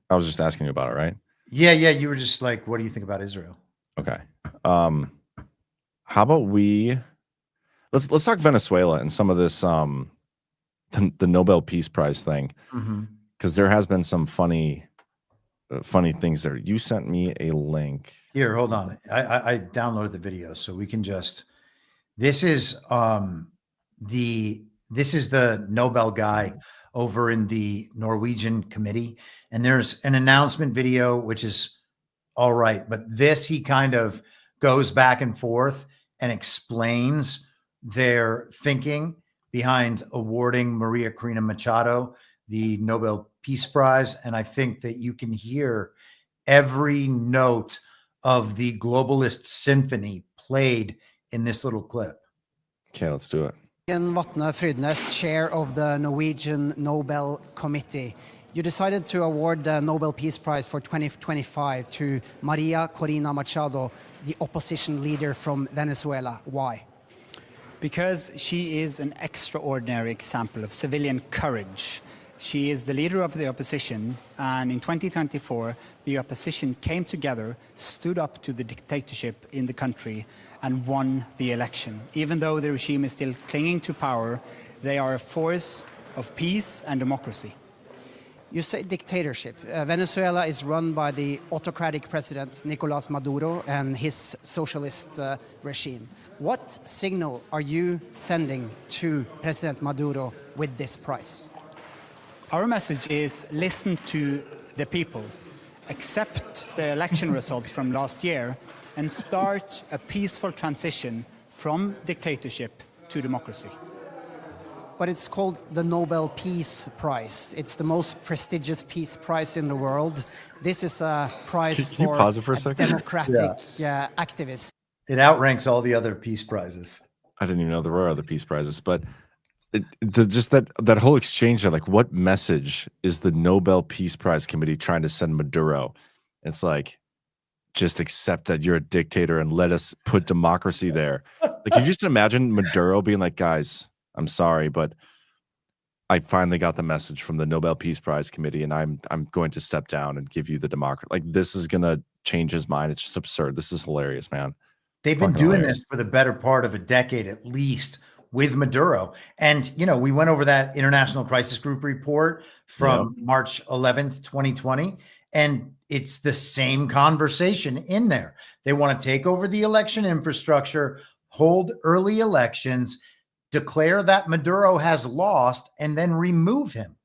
I was just asking you about it, right? Yeah. You were just like, what do you think about Israel? Okay. How about let's talk Venezuela and some of this the Nobel Peace Prize thing, because there has been some funny things there. You sent me a link. Here, hold on. I downloaded the video, so we can just. This is the Nobel guy over in the Norwegian committee, and there's an announcement video which is all right, but he kind of goes back and forth and explains their thinking behind awarding Maria Corina Machado the Nobel Peace Prize. And I think that you can hear every note of the globalist symphony played in this little clip. Okay, let's do it. Vatne Frydnes, chair of the Norwegian Nobel Committee. You decided to award the Nobel Peace Prize for 2025 to Maria Corina Machado, the opposition leader from Venezuela. Why? Because she is an extraordinary example of civilian courage. She is the leader of the opposition, and in 2024, the opposition came together, stood up to the dictatorship in the country, and won the election. Even though the regime is still clinging to power, they are a force of peace and democracy. You say dictatorship. Venezuela is run by the autocratic president Nicolás Maduro and his socialist regime. What signal are you sending to President Maduro with this prize? Our message is listen to the people, accept the election results from last year, and start a peaceful transition from dictatorship to democracy. But it's called the Nobel Peace Prize. It's the most prestigious peace prize in the world. This is a prize Can you for pause it for a second? democratic activists. It outranks all the other peace prizes. I didn't even know there were other peace prizes, but just that whole exchange of like, what message is the Nobel Peace Prize Committee trying to send Maduro? It's like, just accept that you're a dictator and let us put democracy there. Like, you just imagine Maduro being like, guys, I'm sorry, but I finally got the message from the Nobel Peace Prize Committee, and I'm going to step down and give you the democracy. Like, this is gonna change his mind. It's just absurd. This is hilarious, man. They've been doing this for the better part of a decade, at least, with Maduro. And, we went over that International Crisis Group report from March 11th, 2020, and it's the same conversation in there. They want to take over the election infrastructure, hold early elections, declare that Maduro has lost, and then remove him.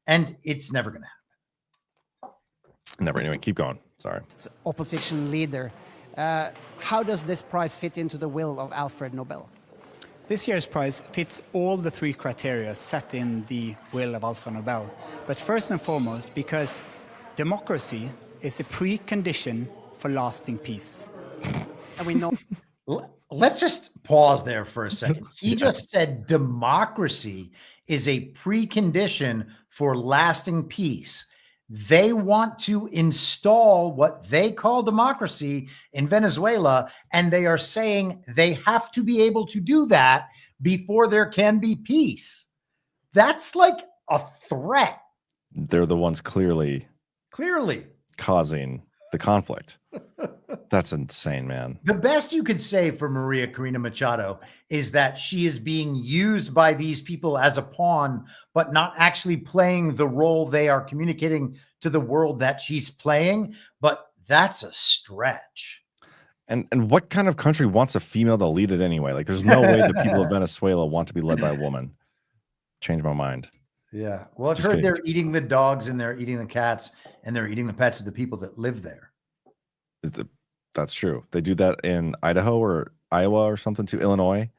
And it's never going to happen. Never. Anyway, keep going. Sorry. It's opposition leader. How does this prize fit into the will of Alfred Nobel? This year's prize fits all the three criteria set in the will of Alfred Nobel. But first and foremost, because democracy is a precondition for lasting peace. And we know. Let's just pause there for a second. He just said democracy is a precondition for lasting peace. They want to install what they call democracy in Venezuela, and they are saying they have to be able to do that before there can be peace. That's like a threat. They're the ones clearly causing the conflict. That's insane, man. The best you could say for Maria Corina Machado is that she is being used by these people as a pawn, but not actually playing the role they are communicating to the world that she's playing. But that's a stretch. And what kind of country wants a female to lead it anyway? Like, there's no way the people of Venezuela want to be led by a woman. Change my mind. Yeah. Well, I've Just heard kidding. they're eating the dogs and they're eating the cats and they're eating the pets of the people that live there. That's true. They do that in Idaho or Iowa or something too. Illinois,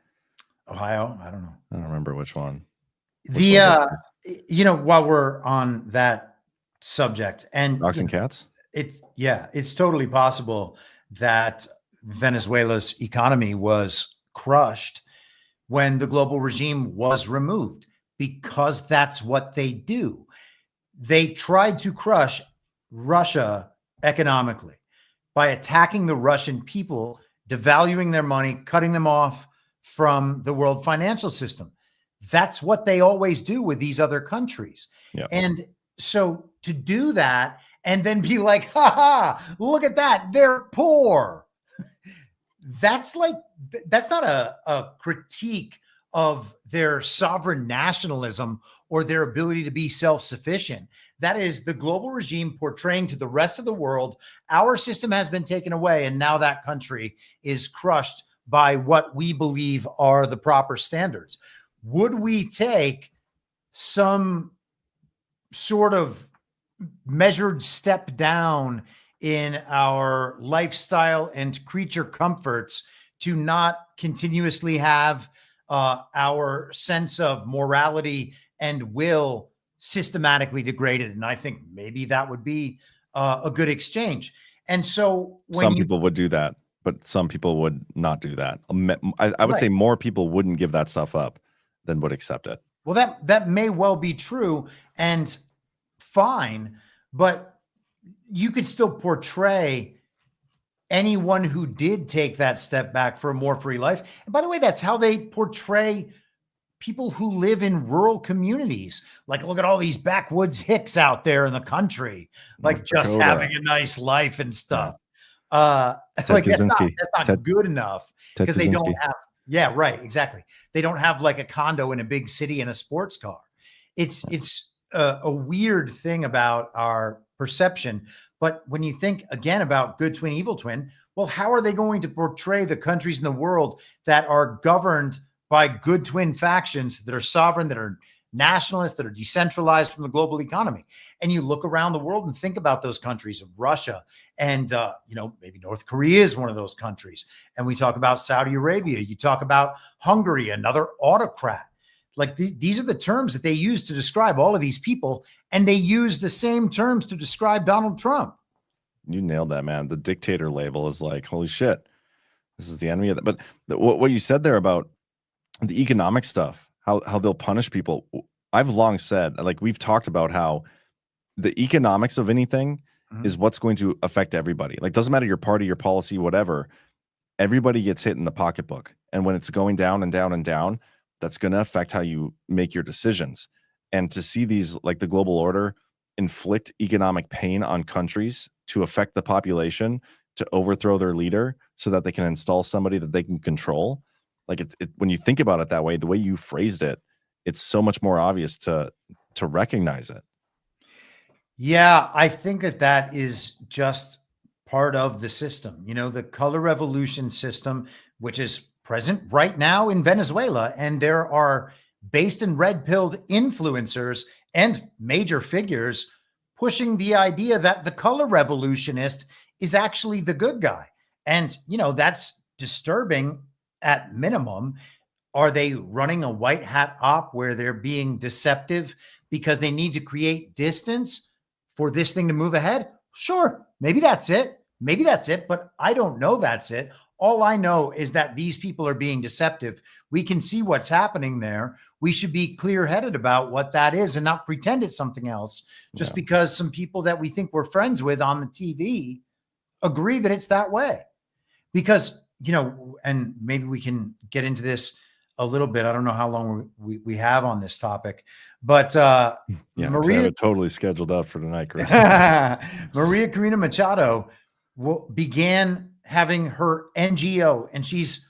Ohio. I don't know. I don't remember which one. While we're on that subject, and Dogs and cats. It's totally possible that Venezuela's economy was crushed when the global regime was removed, because that's what they do. They tried to crush Russia economically by attacking the Russian people, devaluing their money, cutting them off from the world financial system. That's what they always do with these other countries. Yeah. And so to do that and then be like, look at that, they're poor. That's not a critique of their sovereign nationalism or their ability to be self-sufficient. That is the global regime portraying to the rest of the world, our system has been taken away, and now that country is crushed by what we believe are the proper standards. Would we take some sort of measured step down in our lifestyle and creature comforts to not continuously have our sense of morality and will systematically degraded? And I think maybe that would be a good exchange. And so some people would do that, but some people would not do that. I would say more people wouldn't give that stuff up than would accept it. Well, that may well be true and fine, but you could still portray anyone who did take that step back for a more free life. And by the way, that's how they portray people who live in rural communities. Like, look at all these backwoods hicks out there in the country, like just having a nice life and stuff. Like that's not good enough because they don't have. Yeah, right. Exactly. They don't have like a condo in a big city and a sports car. It's a weird thing about our perception. But when you think again about good twin, evil twin, well, how are they going to portray the countries in the world that are governed by good twin factions that are sovereign, that are nationalists, that are decentralized from the global economy? And you look around the world and think about those countries of Russia and, maybe North Korea is one of those countries. And we talk about Saudi Arabia. You talk about Hungary, another autocrat. Like these are the terms that they use to describe all of these people. And they use the same terms to describe Donald Trump. You nailed that, man. The dictator label is like, holy shit, this is the enemy of that. But what you said there about the economic stuff, how they'll punish people. I've long said, like we've talked about how the economics of anything is what's going to affect everybody. Like, doesn't matter your party, your policy, whatever. Everybody gets hit in the pocketbook. And when it's going down and down and down, that's going to affect how you make your decisions. And to see these, like the global order, inflict economic pain on countries to affect the population, to overthrow their leader so that they can install somebody that they can control. Like when you think about it that way, the way you phrased it, it's so much more obvious to recognize it. Yeah, I think that is just part of the system. The color revolution system, which is present right now in Venezuela. And there are based and red-pilled influencers and major figures pushing the idea that the color revolutionist is actually the good guy. And, that's disturbing at minimum. Are they running a white hat op where they're being deceptive because they need to create distance for this thing to move ahead? Sure. Maybe that's it. But I don't know that's it. All I know is that these people are being deceptive. We can see what's happening there. We should be clear-headed about what that is and not pretend it's something else just because some people that we think we're friends with on the TV agree that it's that way. Because, you know, and maybe we can get into this a little bit. I don't know how long we have on this topic, but Maria, I have it totally scheduled out for tonight, Chris. Maria Corina Machado began having her NGO, and she's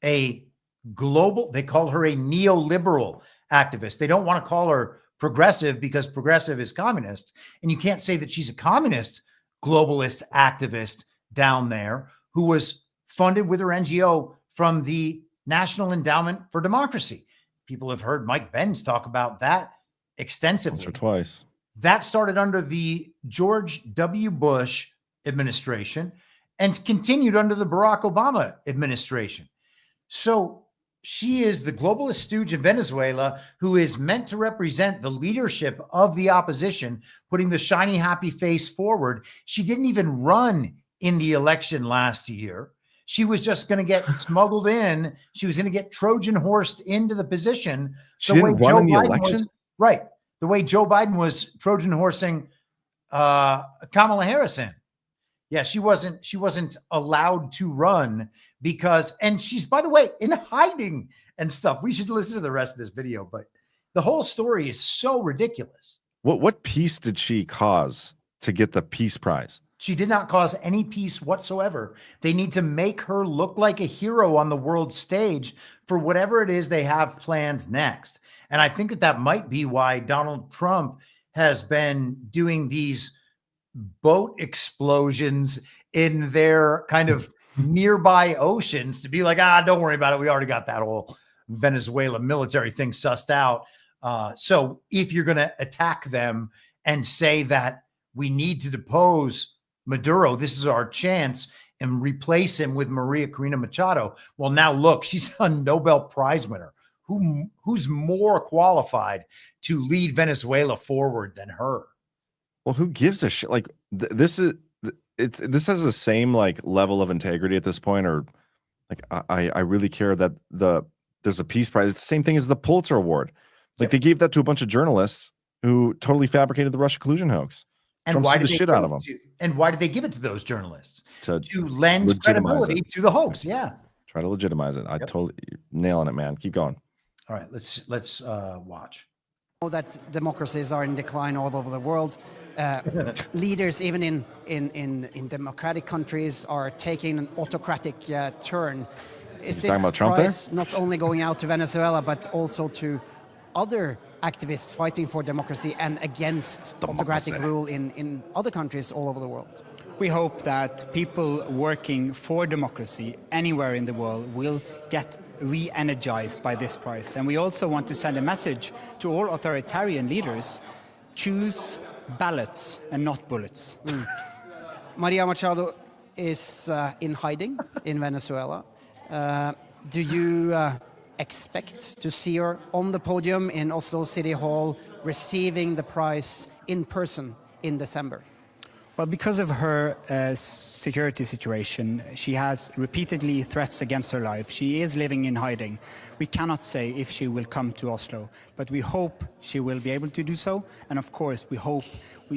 a global, they call her a neoliberal activist. They don't want to call her progressive because progressive is communist. And you can't say that she's a communist globalist activist down there who was funded with her NGO from the National Endowment for Democracy. People have heard Mike Benz talk about that extensively. Once or twice. That started under the George W. Bush administration and continued under the Barack Obama administration. So she is the globalist stooge in Venezuela who is meant to represent the leadership of the opposition, putting the shiny, happy face forward. She didn't even run in the election last year. She was just going to get smuggled in. She was going to get Trojan horsed into the position. She didn't run in the election? Right. The way Joe Biden was Trojan horsing Kamala Harris in. Yeah, she wasn't allowed to run because, and she's, by the way, in hiding and stuff. We should listen to the rest of this video, but the whole story is so ridiculous. What peace did she cause to get the Peace Prize? She did not cause any peace whatsoever. They need to make her look like a hero on the world stage for whatever it is they have planned next. And I think that might be why Donald Trump has been doing these boat explosions in their kind of nearby oceans to be like, don't worry about it. We already got that whole Venezuela military thing sussed out. So if you're going to attack them and say that we need to depose Maduro, this is our chance, and replace him with Maria Corina Machado. Well, now look, she's a Nobel Prize winner. Who's more qualified to lead Venezuela forward than her? Well, who gives a shit? Like this has the same like level of integrity at this point, or like I really care that there's a Peace Prize. It's the same thing as the Pulitzer Award. Like they gave that to a bunch of journalists who totally fabricated the Russia collusion hoax. And Trump why sued did the they shit out of them? And why did they give it to those journalists? To lend credibility to the hoax. Yeah. Try to legitimize it. I totally nailing it, man. Keep going. All right, let's watch. That democracies are in decline all over the world. Leaders, even in democratic countries, are taking an autocratic turn. Is this talking about Trump prize not only going out to Venezuela, but also to other activists fighting for democracy and against autocratic rule in other countries all over the world? We hope that people working for democracy anywhere in the world will get re-energized by this prize. And we also want to send a message to all authoritarian leaders: choose ballots and not bullets. Maria Machado is in hiding in Venezuela. Do you expect to see her on the podium in Oslo City Hall receiving the prize in person in December? Well, because of her security situation, she has repeatedly threats against her life. She is living in hiding. We cannot say if she will come to Oslo, but we hope she will be able to do so. And of course, we hope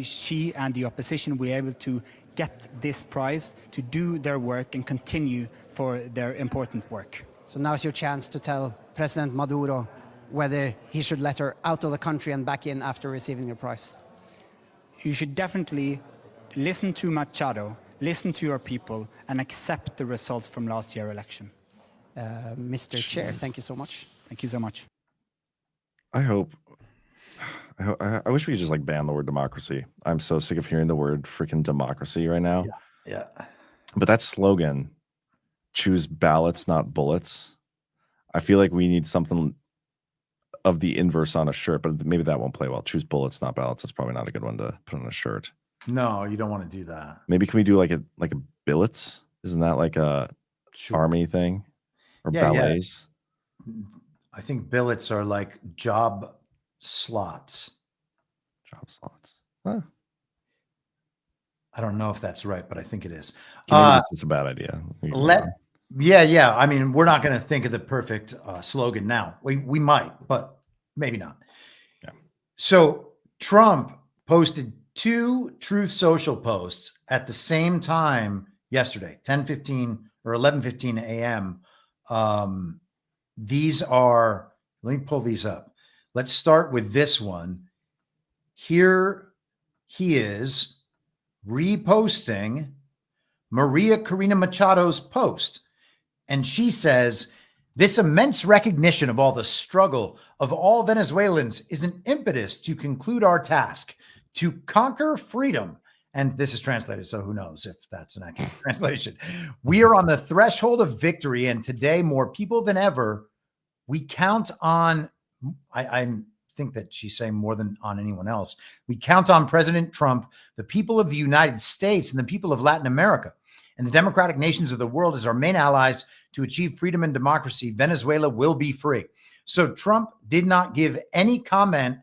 she and the opposition will be able to get this prize to do their work and continue for their important work. So now's your chance to tell President Maduro whether he should let her out of the country and back in after receiving the prize. You should definitely listen to Machado, listen to your people, and accept the results from last year's election. Mr. Chair, thank you so much. Thank you so much. I wish we could just like ban the word democracy. I'm so sick of hearing the word freaking democracy right now. Yeah. But that slogan, choose ballots, not bullets. I feel like we need something of the inverse on a shirt, but maybe that won't play well. Choose bullets, not ballots. That's probably not a good one to put on a shirt. No, you don't want to do that. Maybe can we do like a billets? Isn't that like a army thing? Or ballets? Yeah. I think billets are like job slots. Job slots. Huh. I don't know if that's right, but I think it is. Maybe it's a bad idea. Yeah. I mean, we're not going to think of the perfect slogan now. We might, but maybe not. Yeah. So Trump posted 2 Truth Social posts at the same time yesterday, 10:15 or 11:15 a.m. These are, let me pull these up. Let's start with this one. Here he is reposting Maria Corina Machado's post. And she says, this immense recognition of all the struggle of all Venezuelans is an impetus to conclude our task, to conquer freedom. And this is translated, so who knows if that's an accurate translation. We are on the threshold of victory, and today, more people than ever, we count on, I think that she's saying more than on anyone else, we count on President Trump, the people of the United States, and the people of Latin America, and the democratic nations of the world as our main allies to achieve freedom and democracy. Venezuela will be free. So Trump did not give any comment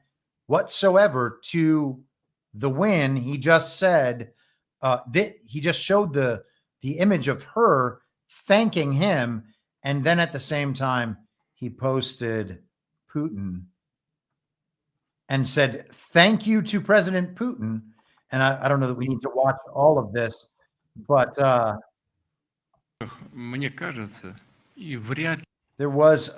whatsoever to the win. He just said that he just showed the image of her thanking him. And then at the same time, he posted Putin and said, thank you to President Putin. And I don't know that we need to watch all of this, but there was,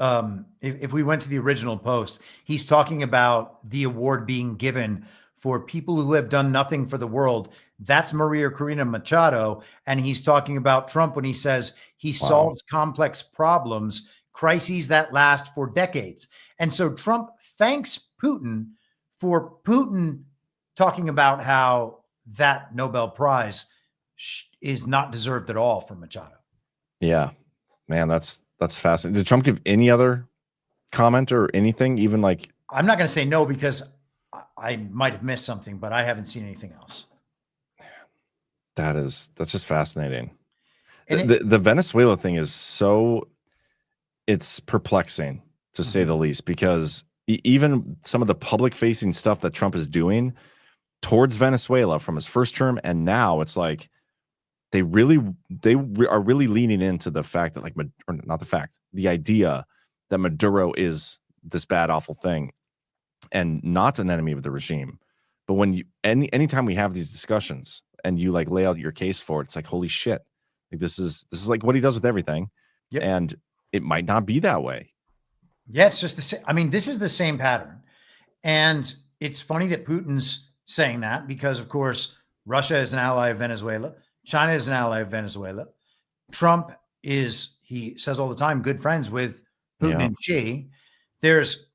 if we went to the original post, he's talking about the award being given for people who have done nothing for the world. That's Maria Corina Machado. And he's talking about Trump when he says he solves complex problems, crises that last for decades. And so Trump thanks Putin for Putin talking about how that Nobel Prize is not deserved at all from Machado. Yeah, man, that's fascinating. Did Trump give any other comment or anything? Even like, I'm not going to say no because I might have missed something, but I haven't seen anything else. That's just fascinating. The Venezuela thing is it's perplexing to say the least, because even some of the public facing stuff that Trump is doing towards Venezuela from his first term and now, it's like they are really leaning into the fact that the idea that Maduro is this bad, awful thing and not an enemy of the regime. But when anytime we have these discussions and you like lay out your case for it, it's like, holy shit, like this is like what he does with everything. Yep. And it might not be that way. Yeah, it's just the same. I mean, this is the same pattern. And it's funny that Putin's saying that because, of course, Russia is an ally of Venezuela. China is an ally of Venezuela. Trump is, he says all the time, good friends with Putin and Xi. There's,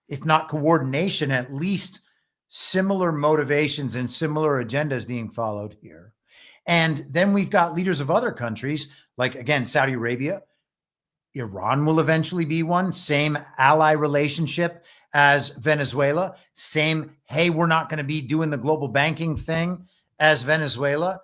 if not coordination, at least similar motivations and similar agendas being followed here. And then we've got leaders of other countries, like, again, Saudi Arabia. Iran will eventually be one. Same ally relationship as Venezuela. Same, hey, we're not going to be doing the global banking thing as Venezuela.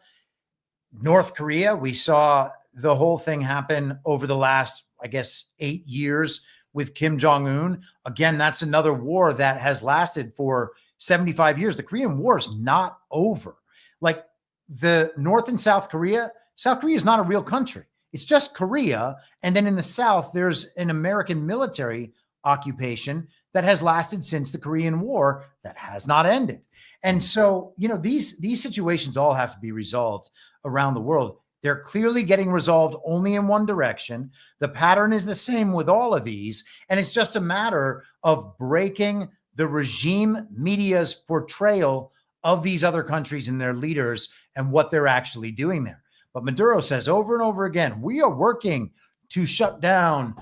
North Korea, we saw the whole thing happen over the last, I guess, 8 years with Kim Jong-un. Again, that's another war that has lasted for 75 years. The Korean War is not over. Like the North and South Korea is not a real country. It's just Korea. And then in the South, there's an American military occupation that has lasted since the Korean War that has not ended. And so, you know, these situations all have to be resolved around the world. They're clearly getting resolved only in one direction. The pattern is the same with all of these. And it's just a matter of breaking the regime media's portrayal of these other countries and their leaders and what they're actually doing there. But Maduro says over and over again, we are working to shut down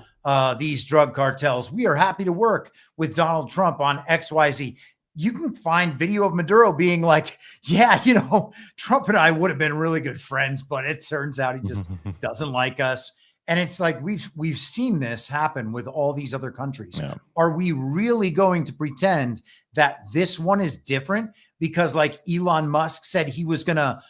these drug cartels. We are happy to work with Donald Trump on XYZ. You can find video of Maduro being like, yeah, you know, Trump and I would have been really good friends, but it turns out he just doesn't like us. And it's like, we've seen this happen with all these other countries. Yeah. Are we really going to pretend that this one is different? Because like Elon Musk said he was going to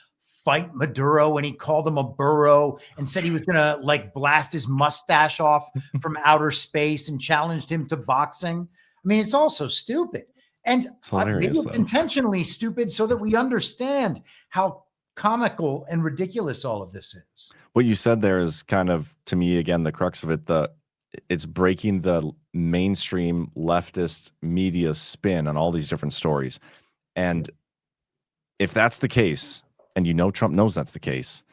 fight Maduro and he called him a burro and said he was going to like blast his mustache off from outer space and challenged him to boxing. I mean, it's all so stupid. And maybe it's intentionally stupid so that we understand how comical and ridiculous all of this is. What you said there is kind of, to me, again, the crux of it. It's breaking the mainstream leftist media spin on all these different stories. And if that's the case, and Trump knows that's the case,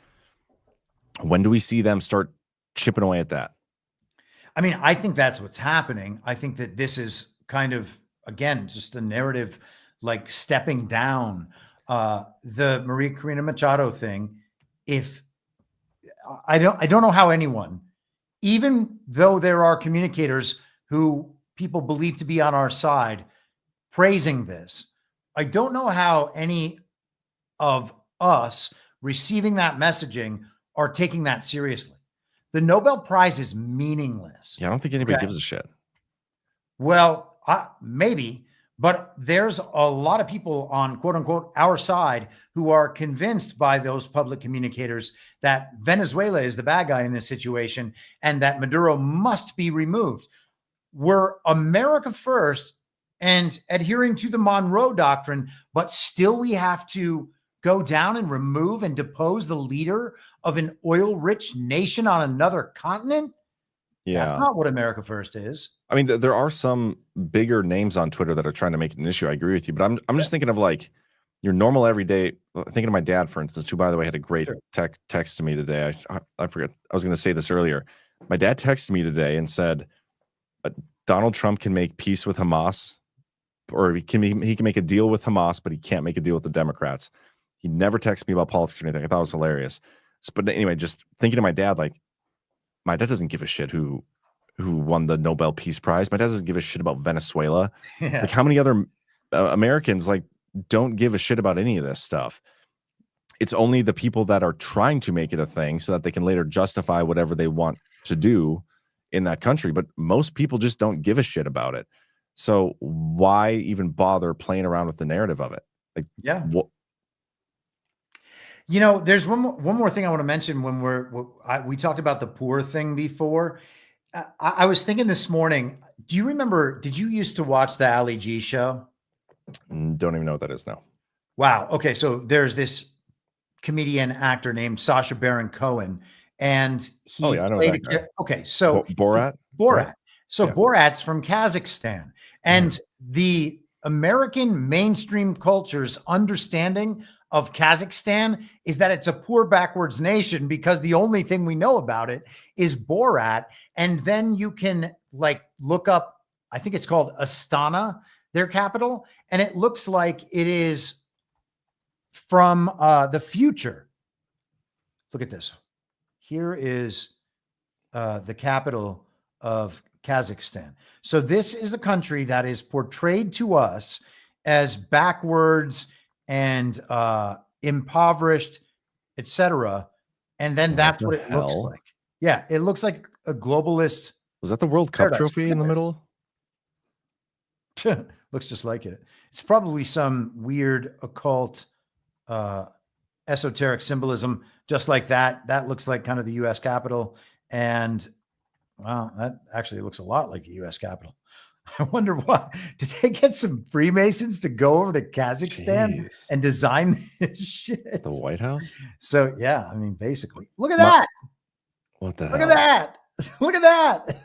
when do we see them start chipping away at that? I mean, I think that's what's happening. I think that this is kind of, again, just a narrative like stepping down. The Maria Corina Machado thing, if I don't know how anyone, even though there are communicators who people believe to be on our side praising this, I don't know how any of us receiving that messaging are taking that seriously. The Nobel Prize is meaningless. Yeah, I don't think anybody gives a shit. Well, maybe, but there's a lot of people on quote unquote our side who are convinced by those public communicators that Venezuela is the bad guy in this situation and that Maduro must be removed. We're America first and adhering to the Monroe Doctrine, but still we have to go down and remove and depose the leader of an oil-rich nation on another continent? Yeah. That's not what America first is. I mean, there are some bigger names on Twitter that are trying to make it an issue. I agree with you, but I'm just thinking of like your normal everyday, thinking of my dad, for instance, who, by the way, had a great text to me today. I forget. I was going to say this earlier. My dad texted me today and said, Donald Trump can make peace with Hamas, or he can make a deal with Hamas, but he can't make a deal with the Democrats. He never texted me about politics or anything. I thought it was hilarious. But anyway, just thinking of my dad, like, my dad doesn't give a shit who won the Nobel Peace Prize. My dad doesn't give a shit about Venezuela. Yeah. Like, how many other Americans like don't give a shit about any of this stuff? It's only the people that are trying to make it a thing so that they can later justify whatever they want to do in that country. But most people just don't give a shit about it. So why even bother playing around with the narrative of it? Like, yeah. You know, there's one more thing I want to mention when we talked about the poor thing before. I was thinking this morning, did you used to watch the Ali G show? Don't even know what that is now. Wow. Okay. So there's this comedian actor named Sacha Baron Cohen, and he I know played that guy. Okay. So Borat? Borat. So yeah. Borat's from Kazakhstan, and the American mainstream culture's understanding of Kazakhstan is that it's a poor backwards nation because the only thing we know about it is Borat. And then you can like look up, I think it's called Astana, their capital. And it looks like it is from the future. Look at this. Here is the capital of Kazakhstan. So this is a country that is portrayed to us as backwards and impoverished, etc. And then that's what it looks like. Yeah, it looks like a globalist. Was that the World Cup trophy in the middle? Looks just like it. It's probably some weird occult esoteric symbolism, just like that. That looks like kind of the US Capitol. And wow, that actually looks a lot like the US Capitol. I wonder what, did they get some Freemasons to go over to Kazakhstan and design this shit? The White House? So yeah, I mean, basically, look at that. What the hell? Look at that. Look at that.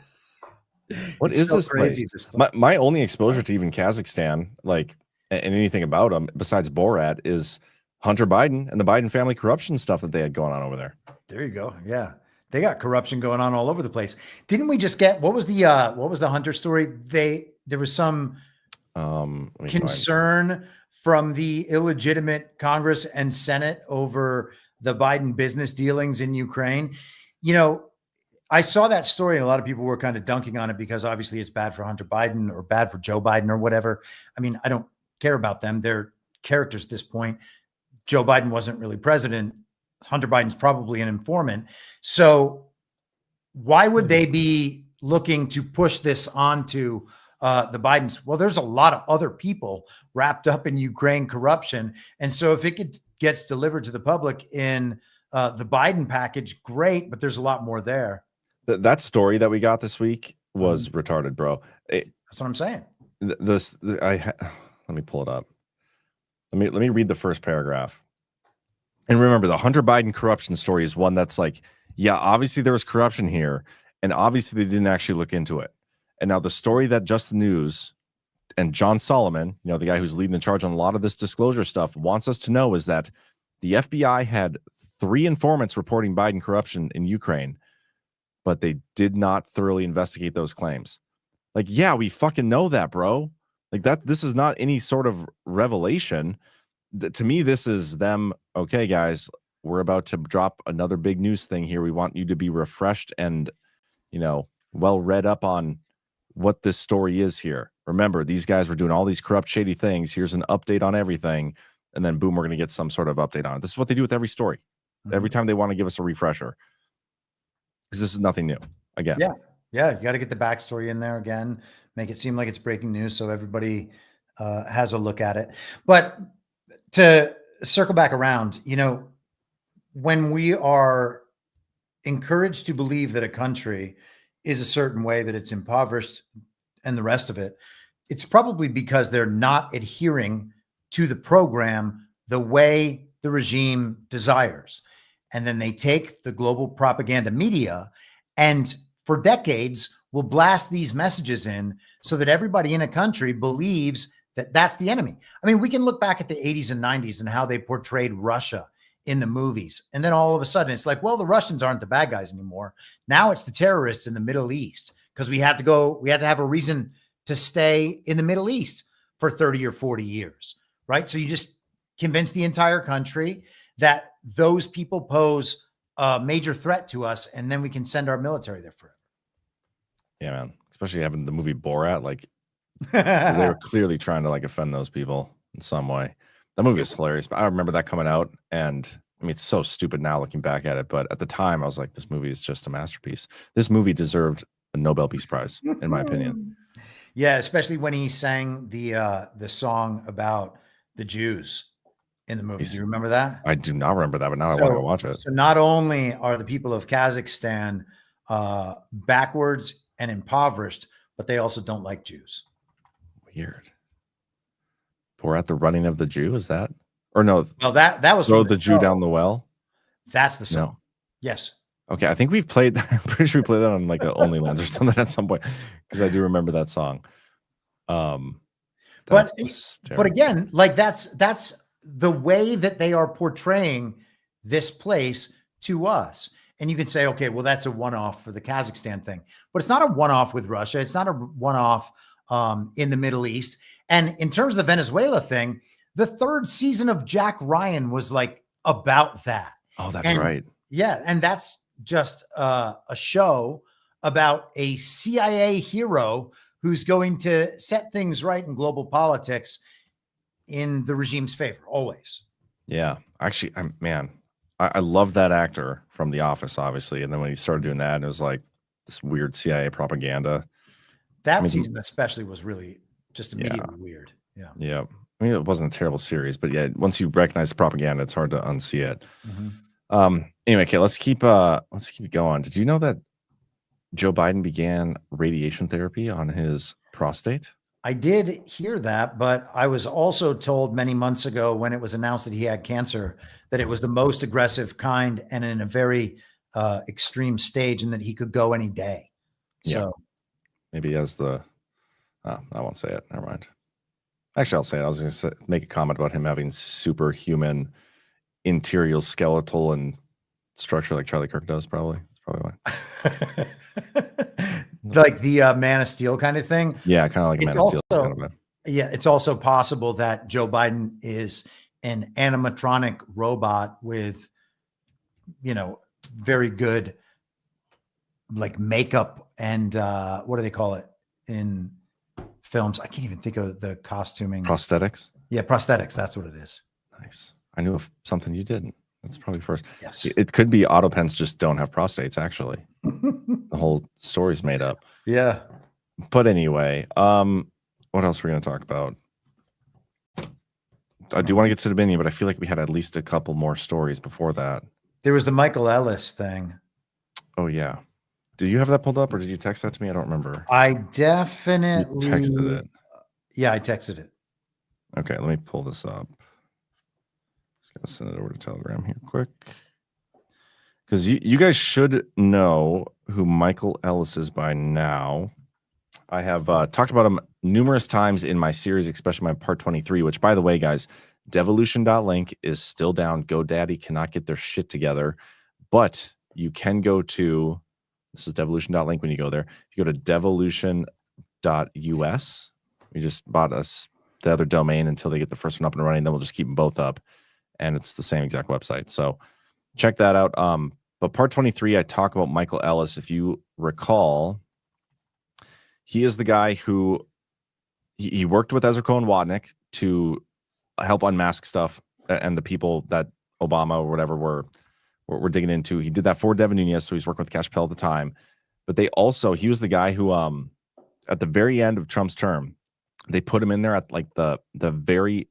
What is this crazy? Place? My only exposure to even Kazakhstan, like, and anything about them besides Borat, is Hunter Biden and the Biden family corruption stuff that they had going on over there. There you go. Yeah. They got corruption going on all over the place. Didn't we just get, what was the Hunter story? There was some concern from the illegitimate Congress and Senate over the Biden business dealings in Ukraine. You know, I saw that story and a lot of people were kind of dunking on it because obviously it's bad for Hunter Biden or bad for Joe Biden or whatever. I mean, I don't care about them. They're characters at this point. Joe Biden wasn't really president. Hunter Biden's probably an informant. So why would they be looking to push this onto the Bidens? Well, there's a lot of other people wrapped up in Ukraine corruption. And so if it gets delivered to the public in the Biden package, great, but there's a lot more there. That story that we got this week was retarded, bro. That's what I'm saying. Let me pull it up. Let me read the first paragraph. And remember, the Hunter Biden corruption story is one that's like, yeah, obviously there was corruption here, and obviously they didn't actually look into it. And now the story that Just the News and John Solomon, the guy who's leading the charge on a lot of this disclosure stuff, wants us to know is that the FBI had 3 informants reporting Biden corruption in Ukraine, but they did not thoroughly investigate those claims. Like, yeah, we fucking know that, bro. Like this is not any sort of revelation. To me, this is them. Okay, guys, we're about to drop another big news thing here. We want you to be refreshed and, well read up on what this story is here. Remember, these guys were doing all these corrupt, shady things. Here's an update on everything. And then boom, we're going to get some sort of update on it. This is what they do with every story. Every time they want to give us a refresher. Because this is nothing new. Again. Yeah. You got to get the backstory in there again. Make it seem like it's breaking news so everybody has a look at it. But to circle back around, when we are encouraged to believe that a country is a certain way, that it's impoverished and the rest of it, it's probably because they're not adhering to the program the way the regime desires. And then they take the global propaganda media and for decades will blast these messages in so that everybody in a country believes that that's the enemy. I mean, we can look back at the 80s and 90s and how they portrayed Russia in the movies. And then all of a sudden it's like, well, the Russians aren't the bad guys anymore. Now it's the terrorists in the Middle East because we had to have a reason to stay in the Middle East for 30 or 40 years, right? So you just convince the entire country that those people pose a major threat to us, and then we can send our military there forever. Yeah, man. Especially having the movie Borat, like they were clearly trying to offend those people in some way. That movie is hilarious, but I remember that coming out, and I mean, it's so stupid now looking back at it, but at the time I was like, this movie is just a masterpiece. This movie deserved a Nobel Peace Prize, in my opinion. Yeah, especially when he sang the song about the Jews in the movie. Do you remember that? I do not remember that, but now I want to go watch it. So not only are the people of Kazakhstan backwards and impoverished, but they also don't like Jews. Weird. Borat, the running of the Jew, is that? Or no? Well, that was throw the Jew down the well. That's the song. No. Yes. Okay, I think we've played. I'm pretty sure we played that on a OnlyLens or something at some point because I do remember that song. But again, that's the way that they are portraying this place to us. And you can say, okay, well, that's a one-off for the Kazakhstan thing, but it's not a one-off with Russia. It's not a one-off in the Middle East. And in terms of the Venezuela thing, the 3rd season of Jack Ryan was about that. Oh, that's right. Yeah. And that's just a show about a CIA hero who's going to set things right in global politics in the regime's favor, always. Yeah. Actually, I love that actor from The Office, obviously. And then when he started doing that, it was like this weird CIA propaganda. That season especially was really just immediately weird. Yeah. Yeah. I mean, it wasn't a terrible series, but yeah, once you recognize the propaganda, it's hard to unsee it. Anyway, okay, let's keep going. Did you know that Joe Biden began radiation therapy on his prostate? I did hear that, but I was also told many months ago when it was announced that he had cancer that it was the most aggressive kind and in a very extreme stage, and that he could go any day. So maybe he has I won't say it. Never mind. Actually, I'll say it. I was going to make a comment about him having superhuman interior skeletal and structure like Charlie Kirk does, probably. That's probably why. Like the Man of Steel kind of thing. Yeah, kind of like a Man of Steel. Kind of it's also possible that Joe Biden is an animatronic robot with, very good makeup and what do they call it in films? I can't even think of the costuming. Prosthetics? Yeah, prosthetics. That's what it is. Nice. I knew of something you didn't. That's probably first. Yes. It could be autopens just don't have prostates, actually. The whole story's made up. Yeah. But anyway, what else are we going to talk about? I do want to get to the menu, but I feel like we had at least a couple more stories before that. There was the Michael Ellis thing. Oh, yeah. Do you have that pulled up, or did you text that to me? I don't remember. I definitely texted it. Yeah, I texted it. Okay, let me pull this up. I'll send it over to Telegram here quick. Because you guys should know who Michael Ellis is by now. I have talked about him numerous times in my series, especially my part 23, which, by the way, guys, devolution.link is still down. GoDaddy cannot get their shit together. But you can go to, this is devolution.link when you go there. If you go to devolution.us, we just bought us the other domain until they get the first one up and running. Then we'll just keep them both up. And it's the same exact website. So check that out. But part 23, I talk about Michael Ellis. If you recall, he is the guy who he worked with Ezra Cohen Watnick to help unmask stuff and the people that Obama or whatever were digging into. He did that for Devin Nunes, so he's working with Cash Patel at the time. But he was the guy who at the very end of Trump's term, they put him in there at like the very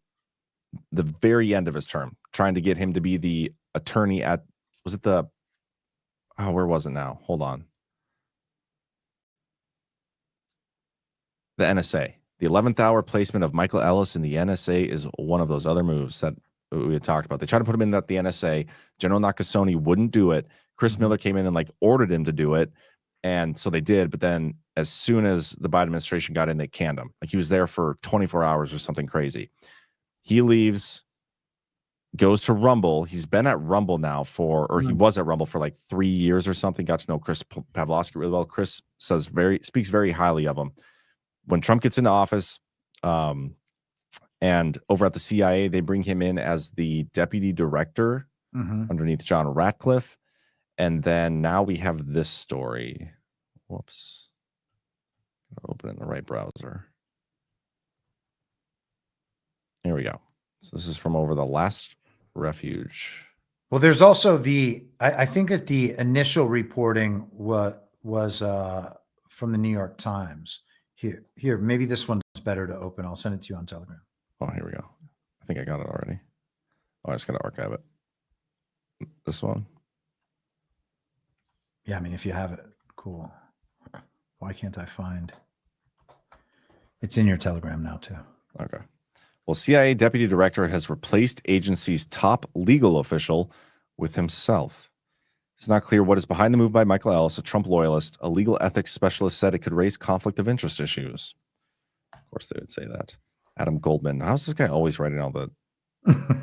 end of his term, trying to get him to be the attorney at, was it the, oh, where was it now? Hold on. The NSA. The 11th hour placement of Michael Ellis in the NSA is one of those other moves that we had talked about. They tried to put him in the NSA. General Nakasone wouldn't do it. Chris Miller came in and like ordered him to do it. And so they did. But then as soon as the Biden administration got in, they canned him. Like he was there for 24 hours or something crazy. He leaves, goes to Rumble. He's been at Rumble now he was at Rumble for like 3 years or something. Got to know Chris Pavlovsky really well. Chris speaks very highly of him. When Trump gets into office, and over at the CIA, they bring him in as the deputy director underneath John Ratcliffe. And then now we have this story. Whoops. Open in the right browser. Here we go. So this is from over the last refuge. Well, there's also I think that the initial reporting was from the New York Times. Here, maybe this one's better to open. I'll send it to you on Telegram. Oh, here we go. I think I got it already. Oh, I just got to archive it. This one. Yeah, I mean, if you have it, cool. Why can't I find? It's in your Telegram now, too. Okay. Well, CIA deputy director has replaced agency's top legal official with himself. It's not clear what is behind the move by Michael Ellis, a Trump loyalist. A legal ethics specialist said it could raise conflict of interest issues. Of course, they would say that. Adam Goldman. How's this guy always writing all the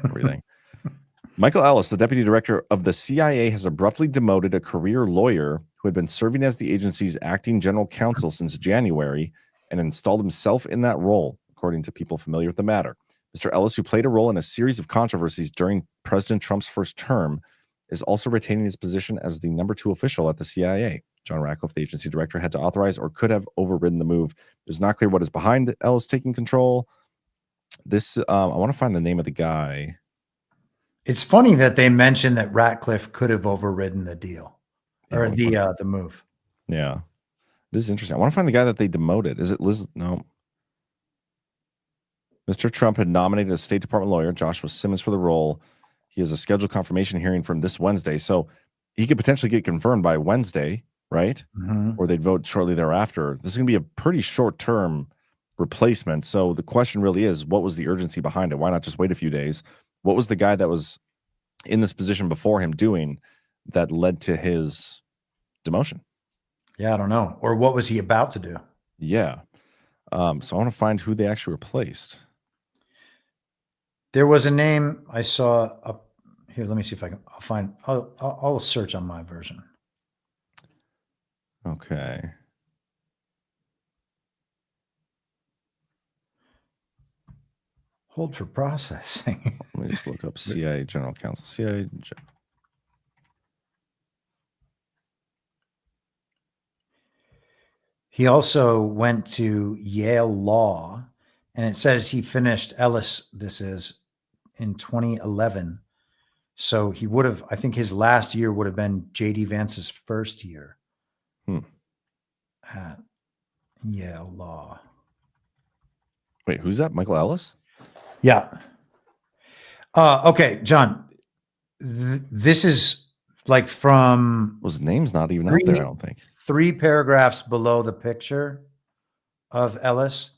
everything? Michael Ellis, the deputy director of the CIA, has abruptly demoted a career lawyer who had been serving as the agency's acting general counsel since January and installed himself in that role, according to people familiar with the matter. Mr. Ellis, who played a role in a series of controversies during President Trump's first term, is also retaining his position as the number 2 official at the CIA. John Ratcliffe, the agency director, had to authorize or could have overridden the move. It's not clear what is behind Ellis taking control. This, I want to find the name of the guy. It's funny that they mentioned that Ratcliffe could have overridden the deal or the move. Yeah, this is interesting. I want to find the guy that they demoted. Is it Liz? No. Mr. Trump had nominated a State Department lawyer, Joshua Simmons, for the role. He has a scheduled confirmation hearing from this Wednesday. So he could potentially get confirmed by Wednesday, right? Or they'd vote shortly thereafter. This is going to be a pretty short-term replacement. So the question really is, what was the urgency behind it? Why not just wait a few days? What was the guy that was in this position before him doing that led to his demotion? Yeah, I don't know. Or what was he about to do? Yeah. So I want to find who they actually replaced. There was a name I saw up here. Let me see if I'll search on my version. Okay. Hold for processing. Let me just look up CIA General Counsel. CIA. He also went to Yale Law, and it says he finished Ellis. This is in 2011. So he would have, I think his last year would have been J.D. Vance's first year at Yale Law. Wait, who's that? Michael Ellis? Yeah. Okay, John, this is like from... Well, his name's not even out there, I don't think. 3 paragraphs below the picture of Ellis.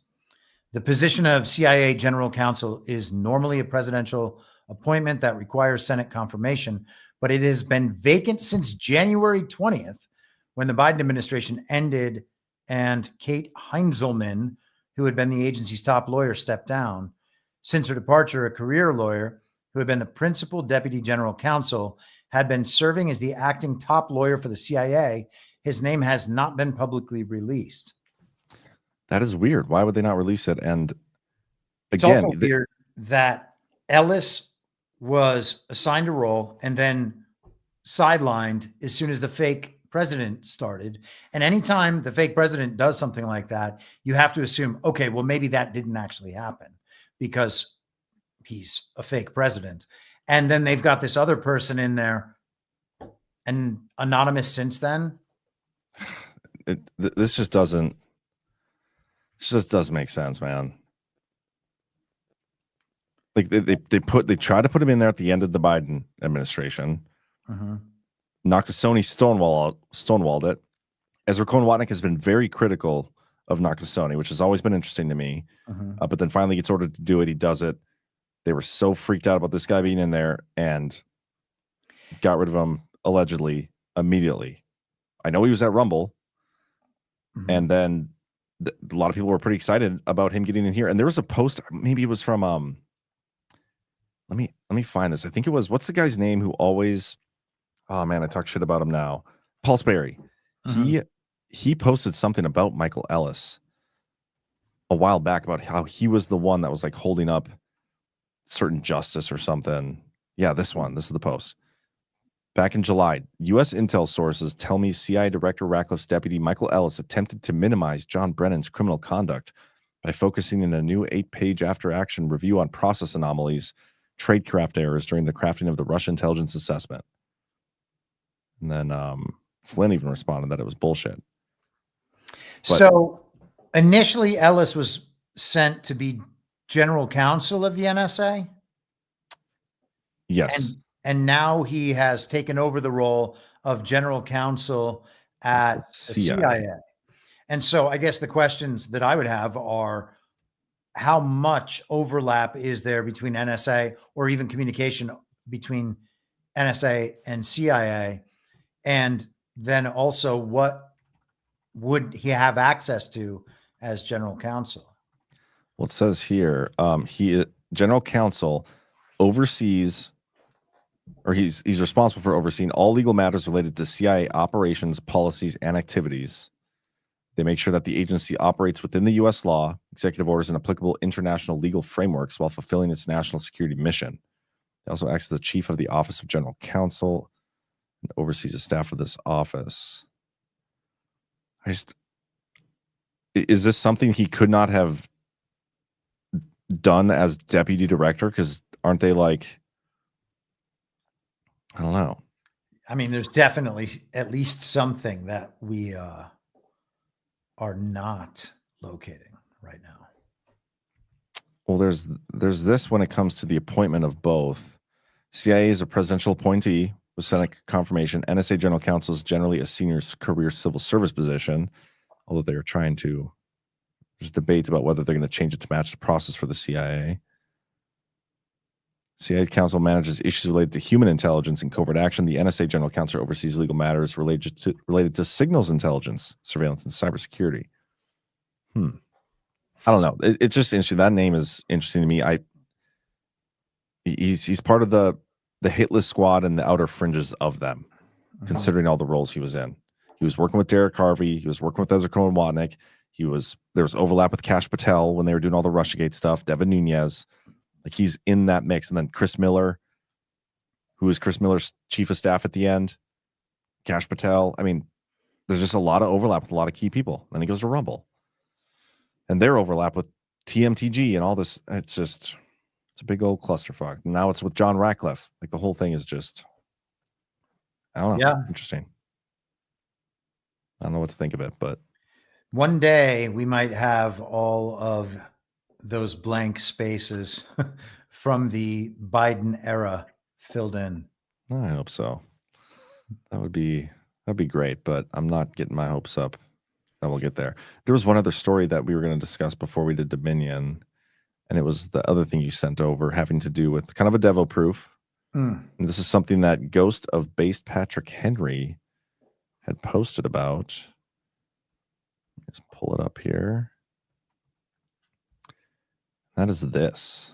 The position of CIA General Counsel is normally a presidential appointment that requires Senate confirmation, but it has been vacant since January 20th, when the Biden administration ended and Kate Heinzelman, who had been the agency's top lawyer, stepped down. Since her departure, a career lawyer who had been the principal deputy general counsel had been serving as the acting top lawyer for the CIA. His name has not been publicly released. That is weird. Why would they not release it? And It's again, also weird that Ellis was assigned a role and then sidelined as soon as the fake president started. And anytime the fake president does something like that, you have to assume, okay, well, maybe that didn't actually happen because he's a fake president. And then they've got this other person in there and anonymous since then. This just doesn't make sense, man. Like they try to put him in there at the end of the Biden administration. Nakasone stonewalled it. Ezra Cohen-Watnick has been very critical of Nakasone, which has always been interesting to me. But then finally gets ordered to do it. He does it. They were so freaked out about this guy being in there and got rid of him allegedly immediately. I know he was at Rumble, and then a lot of people were pretty excited about him getting in here. And there was a post, maybe it was from let me find this. I think it was, what's the guy's name who always, oh man, I talk shit about him now. Paul Sperry. He posted something about Michael Ellis a while back about how he was the one that was like holding up certain justice or something. Yeah, this is the post. Back in July, U.S. intel sources tell me CIA Director Ratcliffe's deputy Michael Ellis attempted to minimize John Brennan's criminal conduct by focusing in a new 8-page after-action review on process anomalies, tradecraft errors during the crafting of the Russian intelligence assessment. And then Flynn even responded that it was bullshit. So initially, Ellis was sent to be general counsel of the NSA. Yes. And now he has taken over the role of general counsel at the CIA. And so I guess the questions that I would have are, how much overlap is there between NSA or even communication between NSA and CIA? And then also, what would he have access to as general counsel? Well, it says here, general counsel oversees, or he's responsible for overseeing all legal matters related to CIA operations, policies, and activities. They make sure that the agency operates within the U.S. law, executive orders, and applicable international legal frameworks while fulfilling its national security mission. He also acts as the chief of the Office of General Counsel and oversees the staff of this office. Is this something he could not have done as deputy director? Because aren't they like, I don't know. I mean, there's definitely at least something that we are not locating right now. Well, there's this when it comes to the appointment of both. CIA is a presidential appointee with Senate confirmation. NSA general counsel is generally a senior career civil service position, although they are trying to, there's debate about whether they're going to change it to match the process for the CIA. CIA counsel manages issues related to human intelligence and covert action. The NSA general counsel oversees legal matters related to signals intelligence, surveillance, and cybersecurity. I don't know. It's just interesting. That name is interesting to me. He's part of the hit list squad and the outer fringes of them, considering all the roles he was in. He was working with Derek Harvey. He was working with Ezra Cohen-Watnick. There was overlap with Kash Patel when they were doing all the Russiagate stuff. Devin Nunes. Like, he's in that mix. And then Chris Miller, who is Chris Miller's chief of staff at the end. Kash Patel. I mean, there's just a lot of overlap with a lot of key people. Then he goes to Rumble. And their overlap with TMTG and all this. It's a big old clusterfuck. Now it's with John Ratcliffe. Like, the whole thing is just, I don't know. Yeah. Interesting. I don't know what to think of it, but one day we might have all of those blank spaces from the Biden era filled in. I hope so. That'd be great, but I'm not getting my hopes up that we'll get there. There was one other story that we were going to discuss before we did Dominion. And it was the other thing you sent over having to do with kind of a Devo proof. And this is something that Ghost of Based Patrick Henry had posted about. Let's pull it up here. That is this.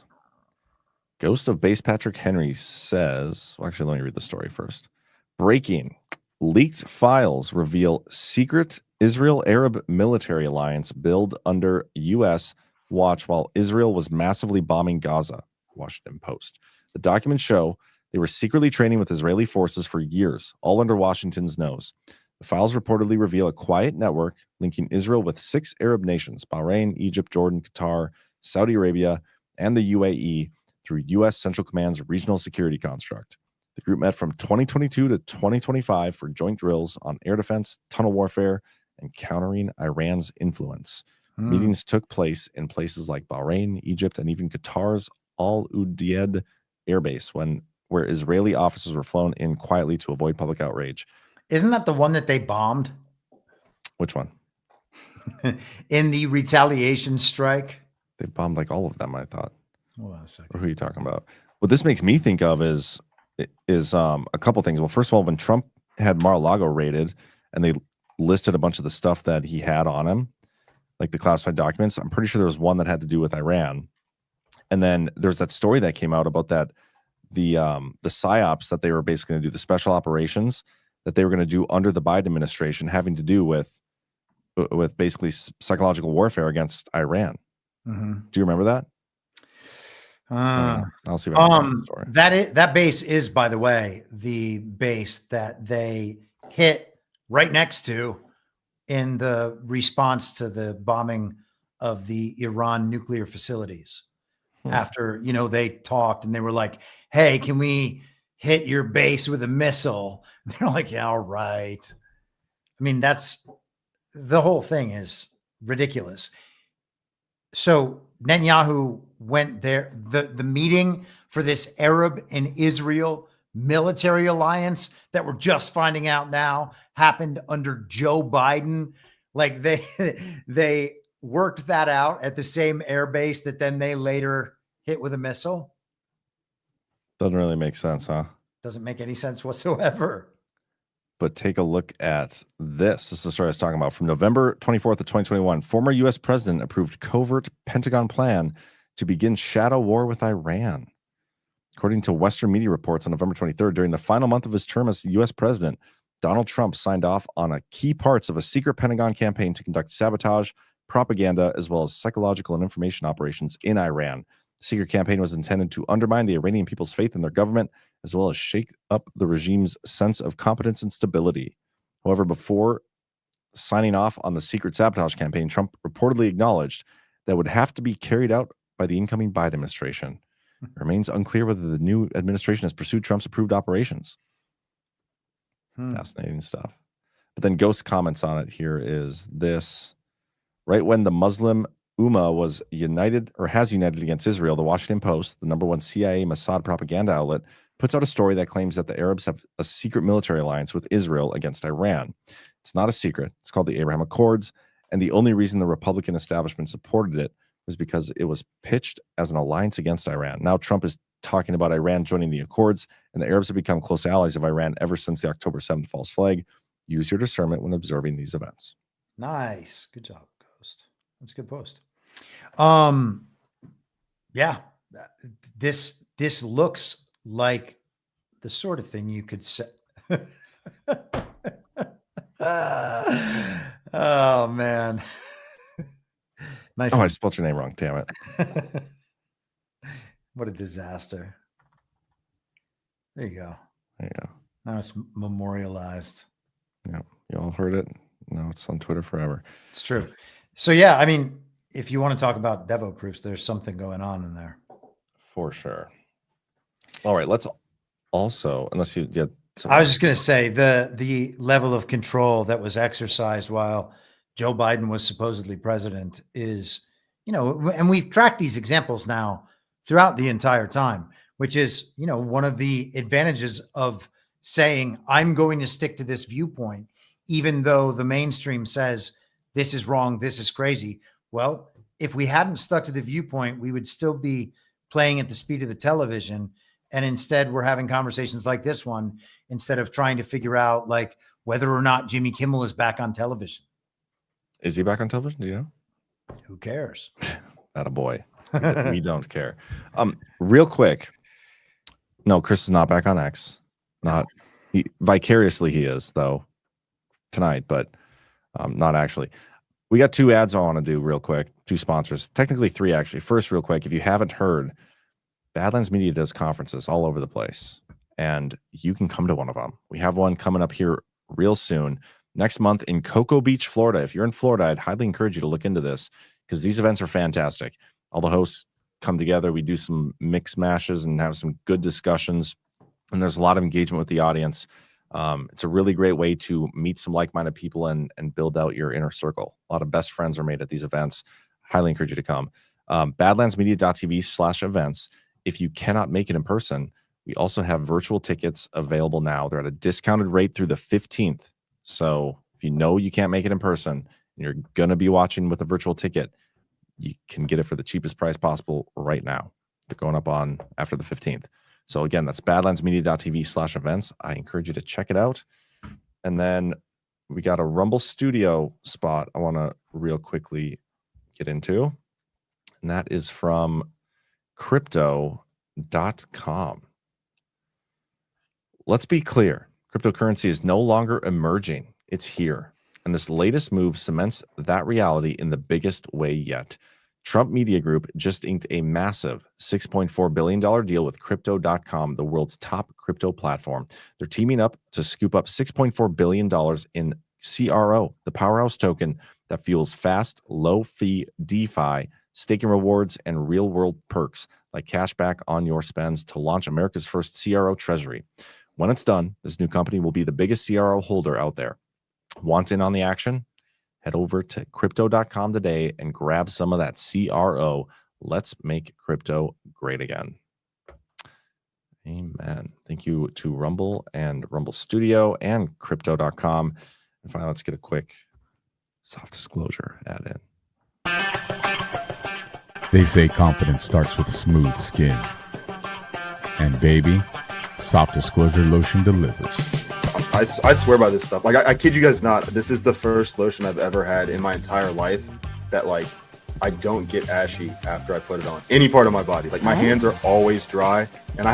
Ghost of Based Patrick Henry says, well, actually, let me read the story first. Breaking. Leaked files reveal secret Israel-Arab military alliance build under U.S. watch while Israel was massively bombing Gaza, Washington Post. The documents show they were secretly training with Israeli forces for years, all under Washington's nose. The files reportedly reveal a quiet network linking Israel with 6 Arab nations, Bahrain, Egypt, Jordan, Qatar, Saudi Arabia, and the UAE through U.S. Central Command's regional security construct. The group met from 2022 to 2025 for joint drills on air defense, tunnel warfare, and countering Iran's influence. Meetings took place in places like Bahrain, Egypt, and even Qatar's Al Udeid airbase, where Israeli officers were flown in quietly to avoid public outrage. Isn't that the one that they bombed? Which one? In the retaliation strike? They bombed like all of them, I thought. Hold on a second. Or who are you talking about? What this makes me think of is a couple things. Well, first of all, when Trump had Mar-a-Lago raided and they listed a bunch of the stuff that he had on him, like the classified documents, I'm pretty sure there was one that had to do with Iran. And then there's that story that came out about that the psyops that they were basically going to do, the special operations that they were going to do under the Biden administration, having to do with basically psychological warfare against Iran. Do you remember that? I'll see if I can find the story. That base is, by the way, the base that they hit right next to in the response to the bombing of the Iran nuclear facilities. After, they talked and they were like, hey, can we hit your base with a missile? And they're like, yeah, all right. I mean, the whole thing is ridiculous. So Netanyahu went there. The meeting for this Arab and Israel military alliance that we're just finding out now happened under Joe Biden. Like they worked that out at the same air base that then they later hit with a missile. Doesn't really make sense, huh? Doesn't make any sense whatsoever. But take a look at this. This is the story I was talking about from November 24th of 2021. Former U.S. president approved covert Pentagon plan to begin shadow war with Iran. According to Western media reports on November 23rd, during the final month of his term as U.S. president, Donald Trump signed off on key parts of a secret Pentagon campaign to conduct sabotage, propaganda, as well as psychological and information operations in Iran. The secret campaign was intended to undermine the Iranian people's faith in their government, as well as shake up the regime's sense of competence and stability. However, before signing off on the secret sabotage campaign, Trump reportedly acknowledged that would have to be carried out by the incoming Biden administration. It remains unclear whether the new administration has pursued Trump's approved operations. Fascinating stuff. But then Ghost comments on it here is this. Right when the Muslim Ummah was united or has united against Israel, the Washington Post, the #1 CIA Mossad propaganda outlet, puts out a story that claims that the Arabs have a secret military alliance with Israel against Iran. It's not a secret. It's called the Abraham Accords. And the only reason the Republican establishment supported it was because it was pitched as an alliance against Iran. Now Trump is talking about Iran joining the Accords, and the Arabs have become close allies of Iran ever since the October 7th false flag. Use your discernment when observing these events. Nice. Good job, Ghost. That's a good post. Yeah, this looks like the sort of thing you could say. Oh man. Nice. I spelled your name wrong. Damn it. What a disaster. There you go. There you go. Now it's memorialized. Yeah. You all heard it. Now it's on Twitter forever. It's true. So yeah, I mean, if you want to talk about Devo proofs, there's something going on in there. For sure. All right. Let's also, unless you get. I was just going to say the level of control that was exercised while Joe Biden was supposedly president is, and we've tracked these examples now throughout the entire time, which is, one of the advantages of saying, I'm going to stick to this viewpoint, even though the mainstream says this is wrong, this is crazy. Well, if we hadn't stuck to the viewpoint, we would still be playing at the speed of the television. And instead we're having conversations like this one, instead of trying to figure out like whether or not Jimmy Kimmel is back on television. Is he back on television? Do you know? Who cares? Attaboy. We don't care. Real quick. No, Chris is not back on X. Vicariously he is though tonight, but not actually. We got 2 ads I want to do real quick. 2 sponsors, technically 3 actually. First, real quick, if you haven't heard, Badlands Media does conferences all over the place, and you can come to one of them. We have one coming up here real soon next month in Cocoa Beach, Florida. If you're in Florida, I'd highly encourage you to look into this because these events are fantastic. All the hosts come together. We do some mix mashes and have some good discussions, and there's a lot of engagement with the audience. It's a really great way to meet some like-minded people and build out your inner circle. A lot of best friends are made at these events. Highly encourage you to come. Badlandsmedia.tv/events. If you cannot make it in person, we also have virtual tickets available now. They're at a discounted rate through the 15th. So if you know you can't make it in person and you're going to be watching with a virtual ticket, you can get it for the cheapest price possible right now. They're going up on after the 15th. So again, that's badlandsmedia.tv/events. I encourage you to check it out. And then we got a Rumble Studio spot I want to real quickly get into. And that is from crypto.com. Let's be clear. Cryptocurrency is no longer emerging. It's here. And this latest move cements that reality in the biggest way yet. Trump Media Group just inked a massive $6.4 billion deal with Crypto.com, the world's top crypto platform. They're teaming up to scoop up $6.4 billion in CRO, the powerhouse token that fuels fast, low-fee DeFi, staking rewards, and real-world perks like cashback on your spends to launch America's first CRO treasury. When it's done, this new company will be the biggest CRO holder out there. Want in on the action? Head over to crypto.com today and grab some of that CRO. Let's make crypto great again. Amen. Thank you to Rumble and Rumble Studio and crypto.com. And finally, let's get a quick soft disclosure add in. They say confidence starts with a smooth skin. And baby, soft disclosure lotion delivers. I swear by this stuff. Like, I kid you guys not. This is the first lotion I've ever had in my entire life that, like, I don't get ashy after I put it on any part of my body. Like, my hands are always dry, and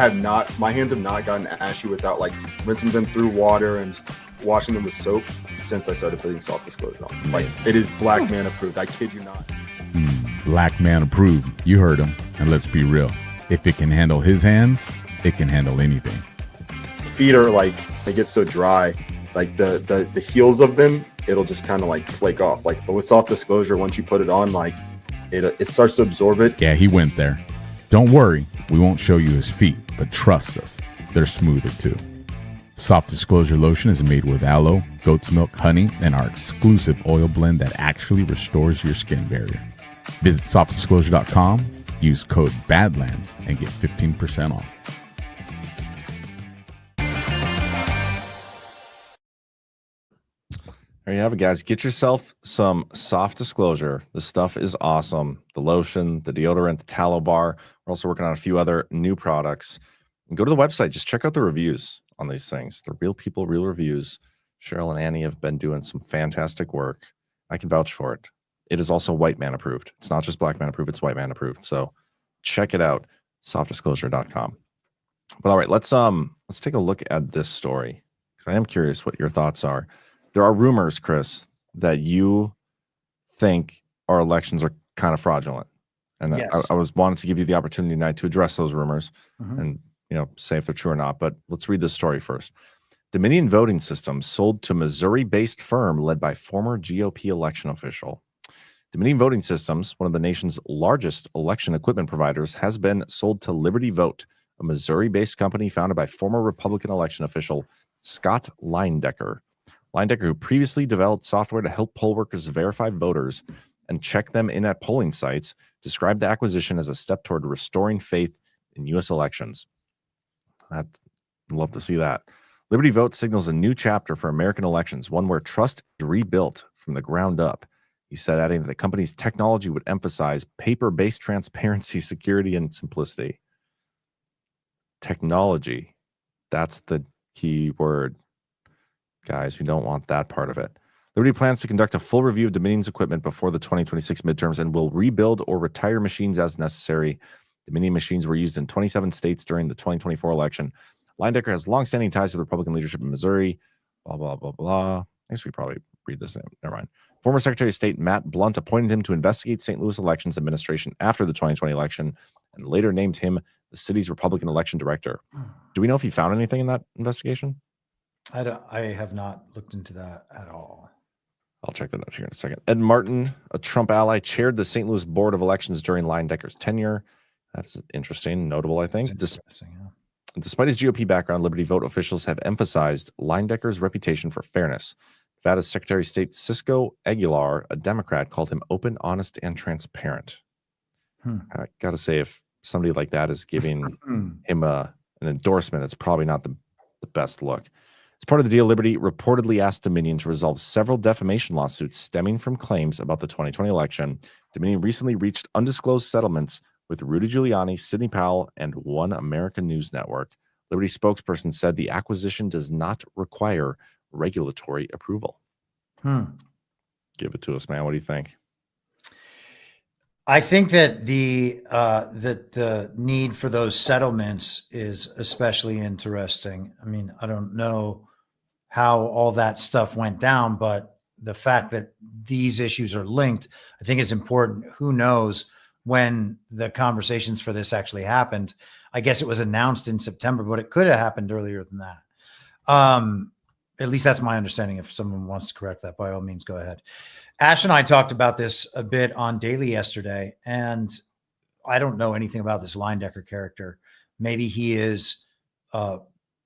my hands have not gotten ashy without, like, rinsing them through water and washing them with soap since I started putting soft disclosure on. Like, it is black man approved. I kid you not. Black man approved. You heard him. And let's be real. If it can handle his hands, it can handle anything. Feet are like, they get so dry, like the heels of them, it'll just kind of like flake off. Like, but with soft disclosure, once you put it on, like it starts to absorb it. Yeah, he went there. Don't worry, we won't show you his feet, but trust us, they're smoother too. Soft disclosure lotion is made with aloe, goat's milk, honey, and our exclusive oil blend that actually restores your skin barrier. Visit softdisclosure.com, use code BADLANDS, and get 15% off. There you have it, guys. Get yourself some soft disclosure. The stuff is awesome. The lotion, the deodorant, the tallow bar. We're also working on a few other new products. And go to the website. Just check out the reviews on these things. They're real people, real reviews. Cheryl and Annie have been doing some fantastic work. I can vouch for it. It is also white man approved. It's not just black man approved. It's white man approved. So check it out. Softdisclosure.com. But all right, let's take a look at this story, because I am curious what your thoughts are. There are rumors, Chris, that you think our elections are kind of fraudulent, and yes. I was wanting to give you the opportunity tonight to address those rumors and say if they're true or not. But let's read this story first. Dominion Voting Systems sold to Missouri-based firm led by former GOP election official. Dominion Voting Systems, one of the nation's largest election equipment providers, has been sold to Liberty Vote, a Missouri-based company founded by former Republican election official Scott Leindecker. Leindecker, who previously developed software to help poll workers verify voters and check them in at polling sites, described the acquisition as a step toward restoring faith in U.S. elections. I'd love to see that. Liberty Vote signals a new chapter for American elections, one where trust is rebuilt from the ground up. He said, adding that the company's technology would emphasize paper-based transparency, security, and simplicity. Technology. That's the key word. Guys, we don't want that part of it. Liberty plans to conduct a full review of Dominion's equipment before the 2026 midterms and will rebuild or retire machines as necessary. Dominion machines were used in 27 states during the 2024 election. Leyendecker has longstanding ties to the Republican leadership in Missouri. Blah, blah, blah, blah. I guess we probably read this. Never mind. Former Secretary of State Matt Blunt appointed him to investigate St. Louis elections administration after the 2020 election and later named him the city's Republican election director. Do we know if he found anything in that investigation? I have not looked into that at all. I'll check that out here in a second. Ed Martin, a Trump ally, chaired the St. Louis Board of Elections during Leyendecker's tenure. That is interesting, notable, I think. Despite his GOP background, Liberty Vote officials have emphasized Leyendecker's reputation for fairness. Nevada's Secretary of State Cisco Aguilar, a Democrat, called him open, honest, and transparent. I got to say, if somebody like that is giving him an endorsement, it's probably not the best look. As part of the deal, Liberty reportedly asked Dominion to resolve several defamation lawsuits stemming from claims about the 2020 election. Dominion recently reached undisclosed settlements with Rudy Giuliani, Sidney Powell, and One American News Network. Liberty spokesperson said the acquisition does not require regulatory approval. Give it to us, man. What do you think? I think that the need for those settlements is especially interesting. I mean, I don't know how all that stuff went down, but the fact that these issues are linked, I think is important. Who knows when the conversations for this actually happened? I guess it was announced in September, but it could have happened earlier than that. At least that's my understanding. If someone wants to correct that, by all means, go ahead. Ash and I talked about this a bit on Daily yesterday, and I don't know anything about this Leyendecker character. Maybe he is a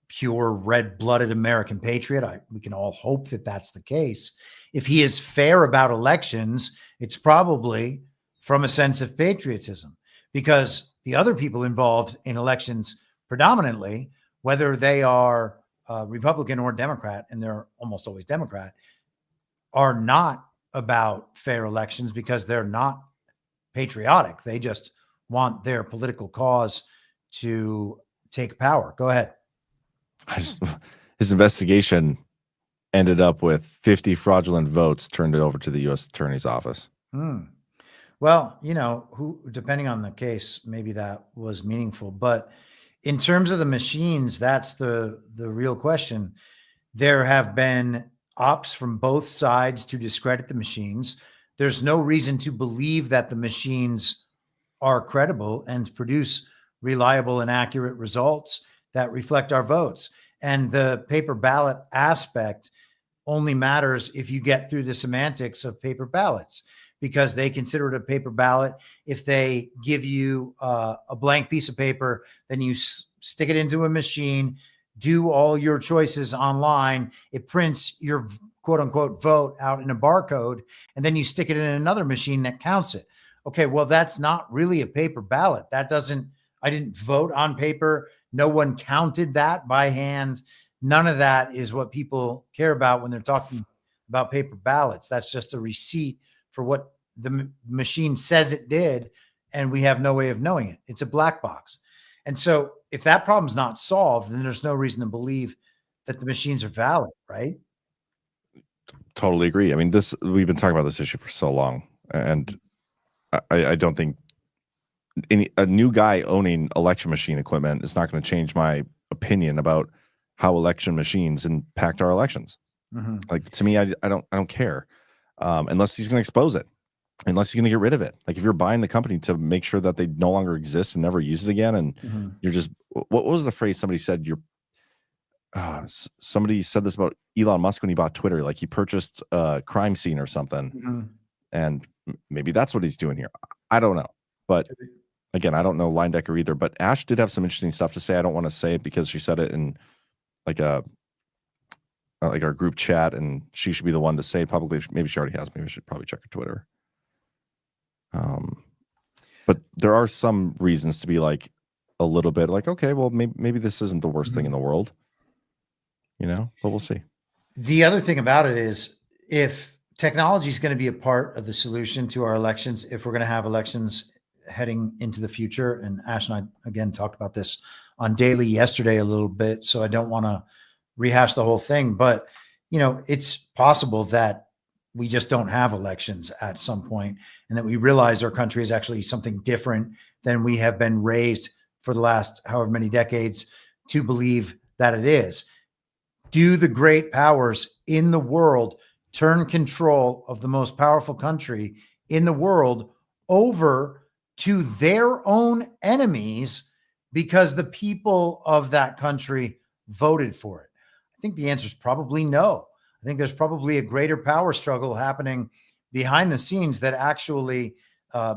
pure red-blooded American patriot. We can all hope that that's the case. If he is fair about elections, it's probably from a sense of patriotism, because the other people involved in elections predominantly, whether they are Republican or Democrat, and they're almost always Democrat, are not about fair elections because they're not patriotic. They just want their political cause to take power. Go ahead. His investigation ended up with 50 fraudulent votes turned over to the U.S. Attorney's Office. Well, you know, depending on the case, maybe that was meaningful. But in terms of the machines, that's the real question. There have been ops from both sides to discredit the machines. There's no reason to believe that the machines are credible and produce reliable and accurate results that reflect our votes. And the paper ballot aspect only matters if you get through the semantics of paper ballots, because they consider it a paper ballot if they give you a blank piece of paper, then you stick it into a machine, do all your choices online. It prints your quote unquote vote out in a barcode, and then you stick it in another machine that counts it. Okay, well, that's not really a paper ballot. I didn't vote on paper. No one counted that by hand. None of that is what people care about when they're talking about paper ballots. That's just a receipt for what the machine says it did, and we have no way of knowing it. It's a black box. And so if that problem's not solved, then there's no reason to believe that the machines are valid, right? Totally agree. I mean, we've been talking about this issue for so long, and I don't think a new guy owning election machine equipment is not going to change my opinion about how election machines impact our elections. Like, to me, I don't care unless he's going to expose it, unless he's going to get rid of it. Like, if you're buying the company to make sure that they no longer exist and never use it again, and you're just, what was the phrase somebody said? Somebody said this about Elon Musk when he bought Twitter, like he purchased a crime scene or something, and maybe that's what he's doing here. I don't know, but again, I don't know Leyendecker either. But Ash did have some interesting stuff to say. I don't want to say it because she said it in like our group chat, and she should be the one to say it publicly. Maybe she already has. Maybe I should probably check her Twitter. But there are some reasons to be like a little bit like, okay, well, maybe this isn't the worst thing in the world, you know, but we'll see. The other thing about it is, if technology is going to be a part of the solution to our elections if we're going to have elections heading into the future. And Ash and I, again, talked about this on Daily yesterday a little bit, so I don't want to rehash the whole thing. But, it's possible that we just don't have elections at some point, and that we realize our country is actually something different than we have been raised for the last however many decades to believe that it is. Do the great powers in the world turn control of the most powerful country in the world over to their own enemies because the people of that country voted for it? I think the answer is probably no. I think there's probably a greater power struggle happening behind the scenes that actually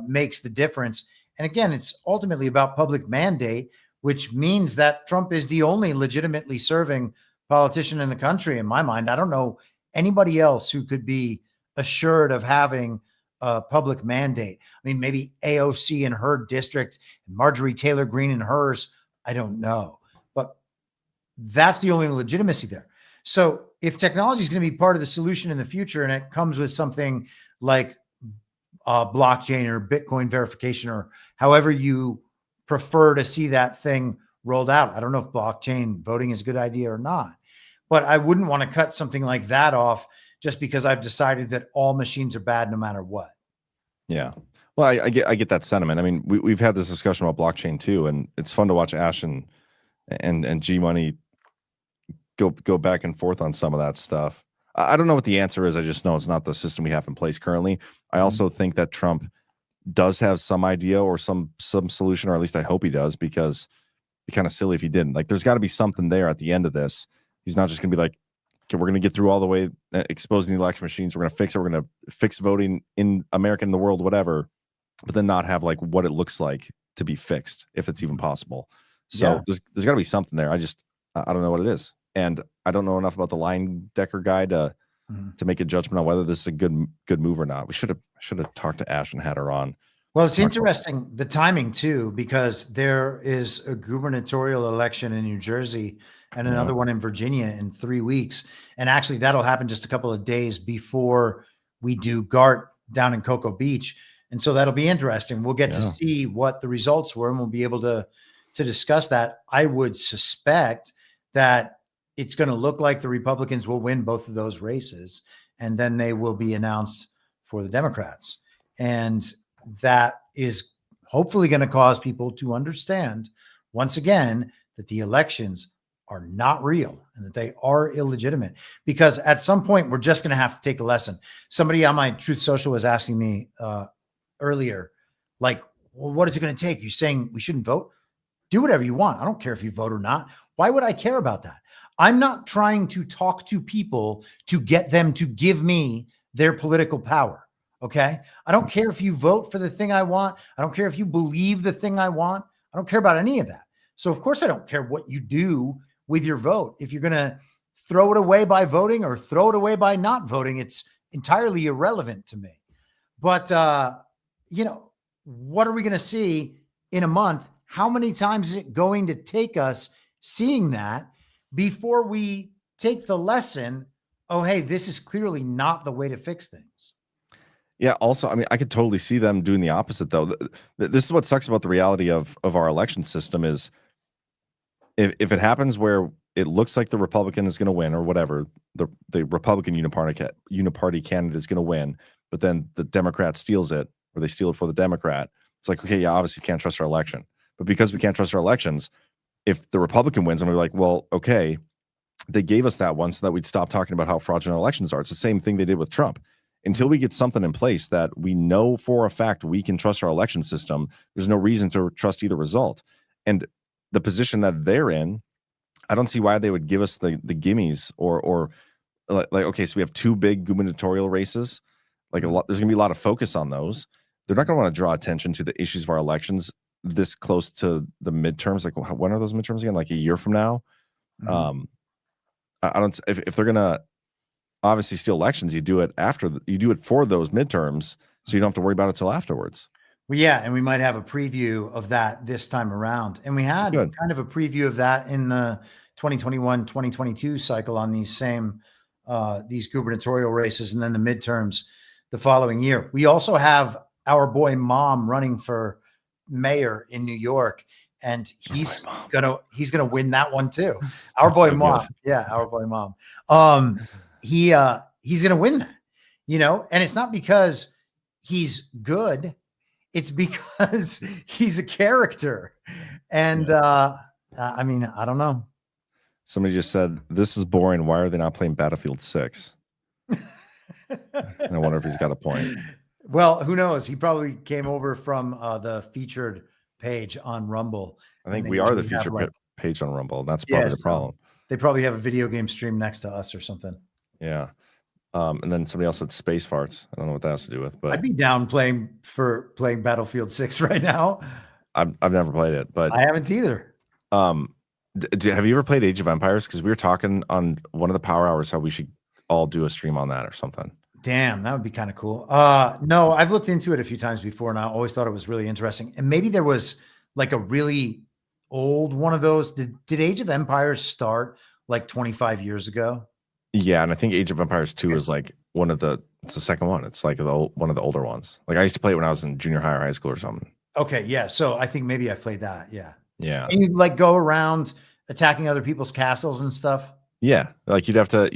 makes the difference. And again, it's ultimately about public mandate, which means that Trump is the only legitimately serving politician in the country, in my mind. I don't know anybody else who could be assured of having a public mandate. I mean, maybe AOC in her district, Marjorie Taylor Greene in hers. I don't know. But that's the only legitimacy there. So if technology is going to be part of the solution in the future, and it comes with something like blockchain or Bitcoin verification, or however you prefer to see that thing rolled out. I don't know if blockchain voting is a good idea or not, but I wouldn't want to cut something like that off just because I've decided that all machines are bad no matter what. Yeah. Well, I get that sentiment. I mean, we've had this discussion about blockchain too, and it's fun to watch Ash and G Money go back and forth on some of that stuff. I don't know what the answer is. I just know it's not the system we have in place currently. I also think that Trump does have some idea or some solution, or at least I hope he does, because it'd be kind of silly if he didn't. Like, there's got to be something there at the end of this. He's not just going to be like, okay, we're going to get through all the way exposing the election machines. We're going to fix it. We're going to fix voting in America, in the world, whatever, but then not have like what it looks like to be fixed, if it's even possible. So there's got to be something there. I don't know what it is. And I don't know enough about the line Decker guy to make a judgment on whether this is a good move or not. We should have talked to Ash and had her on. Well, it's interesting, the timing too, because there is a gubernatorial election in New Jersey and another one in Virginia in 3 weeks. And actually that'll happen just a couple of days before we do GART down in Cocoa Beach. And so that'll be interesting. We'll get to see what the results were, and we'll be able to discuss that. I would suspect that it's going to look like the Republicans will win both of those races, and then they will be announced for the Democrats. And that is hopefully going to cause people to understand once again that the elections are not real and that they are illegitimate, because at some point we're just going to have to take a lesson. Somebody on my Truth Social was asking me earlier, like, well, what is it going to take? You saying we shouldn't vote? Do whatever you want. I don't care if you vote or not. Why would I care about that? I'm not trying to talk to people to get them to give me their political power. Okay. I don't care if you vote for the thing I want. I don't care if you believe the thing I want. I don't care about any of that. So of course I don't care what you do with your vote. If you're going to throw it away by voting or throw it away by not voting, it's entirely irrelevant to me. But, what are we going to see in a month? How many times is it going to take us seeing that before we take the lesson? Oh, hey, this is clearly not the way to fix things. Yeah. Also, I mean, I could totally see them doing the opposite, though. This is what sucks about the reality of our election system is if it happens where it looks like the Republican is going to win, or whatever, the Republican uniparty candidate is going to win, but then the Democrat steals it, or they steal it for the Democrat. It's like, okay, yeah, obviously can't trust our election. But because we can't trust our elections, if the Republican wins, I'm gonna be like, well, okay, they gave us that one so that we'd stop talking about how fraudulent elections are. It's the same thing they did with Trump. Until we get something in place that we know for a fact we can trust our election system, there's no reason to trust either result. And the position that they're in, I don't see why they would give us the gimmies or like, okay, so we have two big gubernatorial races. Like there's gonna be a lot of focus on those. They're not gonna want to draw attention to the issues of our elections this close to the midterms. Like, when are those midterms again? Like a year from now? I don't, if they're gonna obviously steal elections, you do it for those midterms, so you don't have to worry about it till afterwards. Well, yeah, and we might have a preview of that this time around. And we had kind of a preview of that in the 2021-2022 cycle on these same these gubernatorial races and then the midterms the following year. We also have our boy Mom running for mayor in New York, and he's gonna win that one too. Our boy Mom, yeah, our boy Mom. He's gonna win that, and it's not because he's good, it's because he's a character. And I mean, I don't know. Somebody just said, "This is boring. Why are they not playing Battlefield 6?" And I wonder if he's got a point. Well, who knows? He probably came over from the featured page on Rumble. I think we are the featured page on Rumble. And that's probably the problem. They probably have a video game stream next to us or something. Yeah. And then somebody else said space farts. I don't know what that has to do with, but I'd be down playing Battlefield 6 right now. I've never played it, but I haven't either. Have you ever played Age of Empires? Because we were talking on one of the power hours how we should all do a stream on that or something. Damn, that would be kind of cool. No, I've looked into it a few times before, and I always thought it was really interesting. And maybe there was like a really old one of those. Did Age of Empires start like 25 years ago? Yeah, and I think Age of Empires 2 is like it's the second one. It's like one of the older ones. Like I used to play it when I was in junior high or high school or something. Okay, yeah. So I think maybe I played that. Yeah. Yeah. And you like go around attacking other people's castles and stuff. Yeah, like you'd have your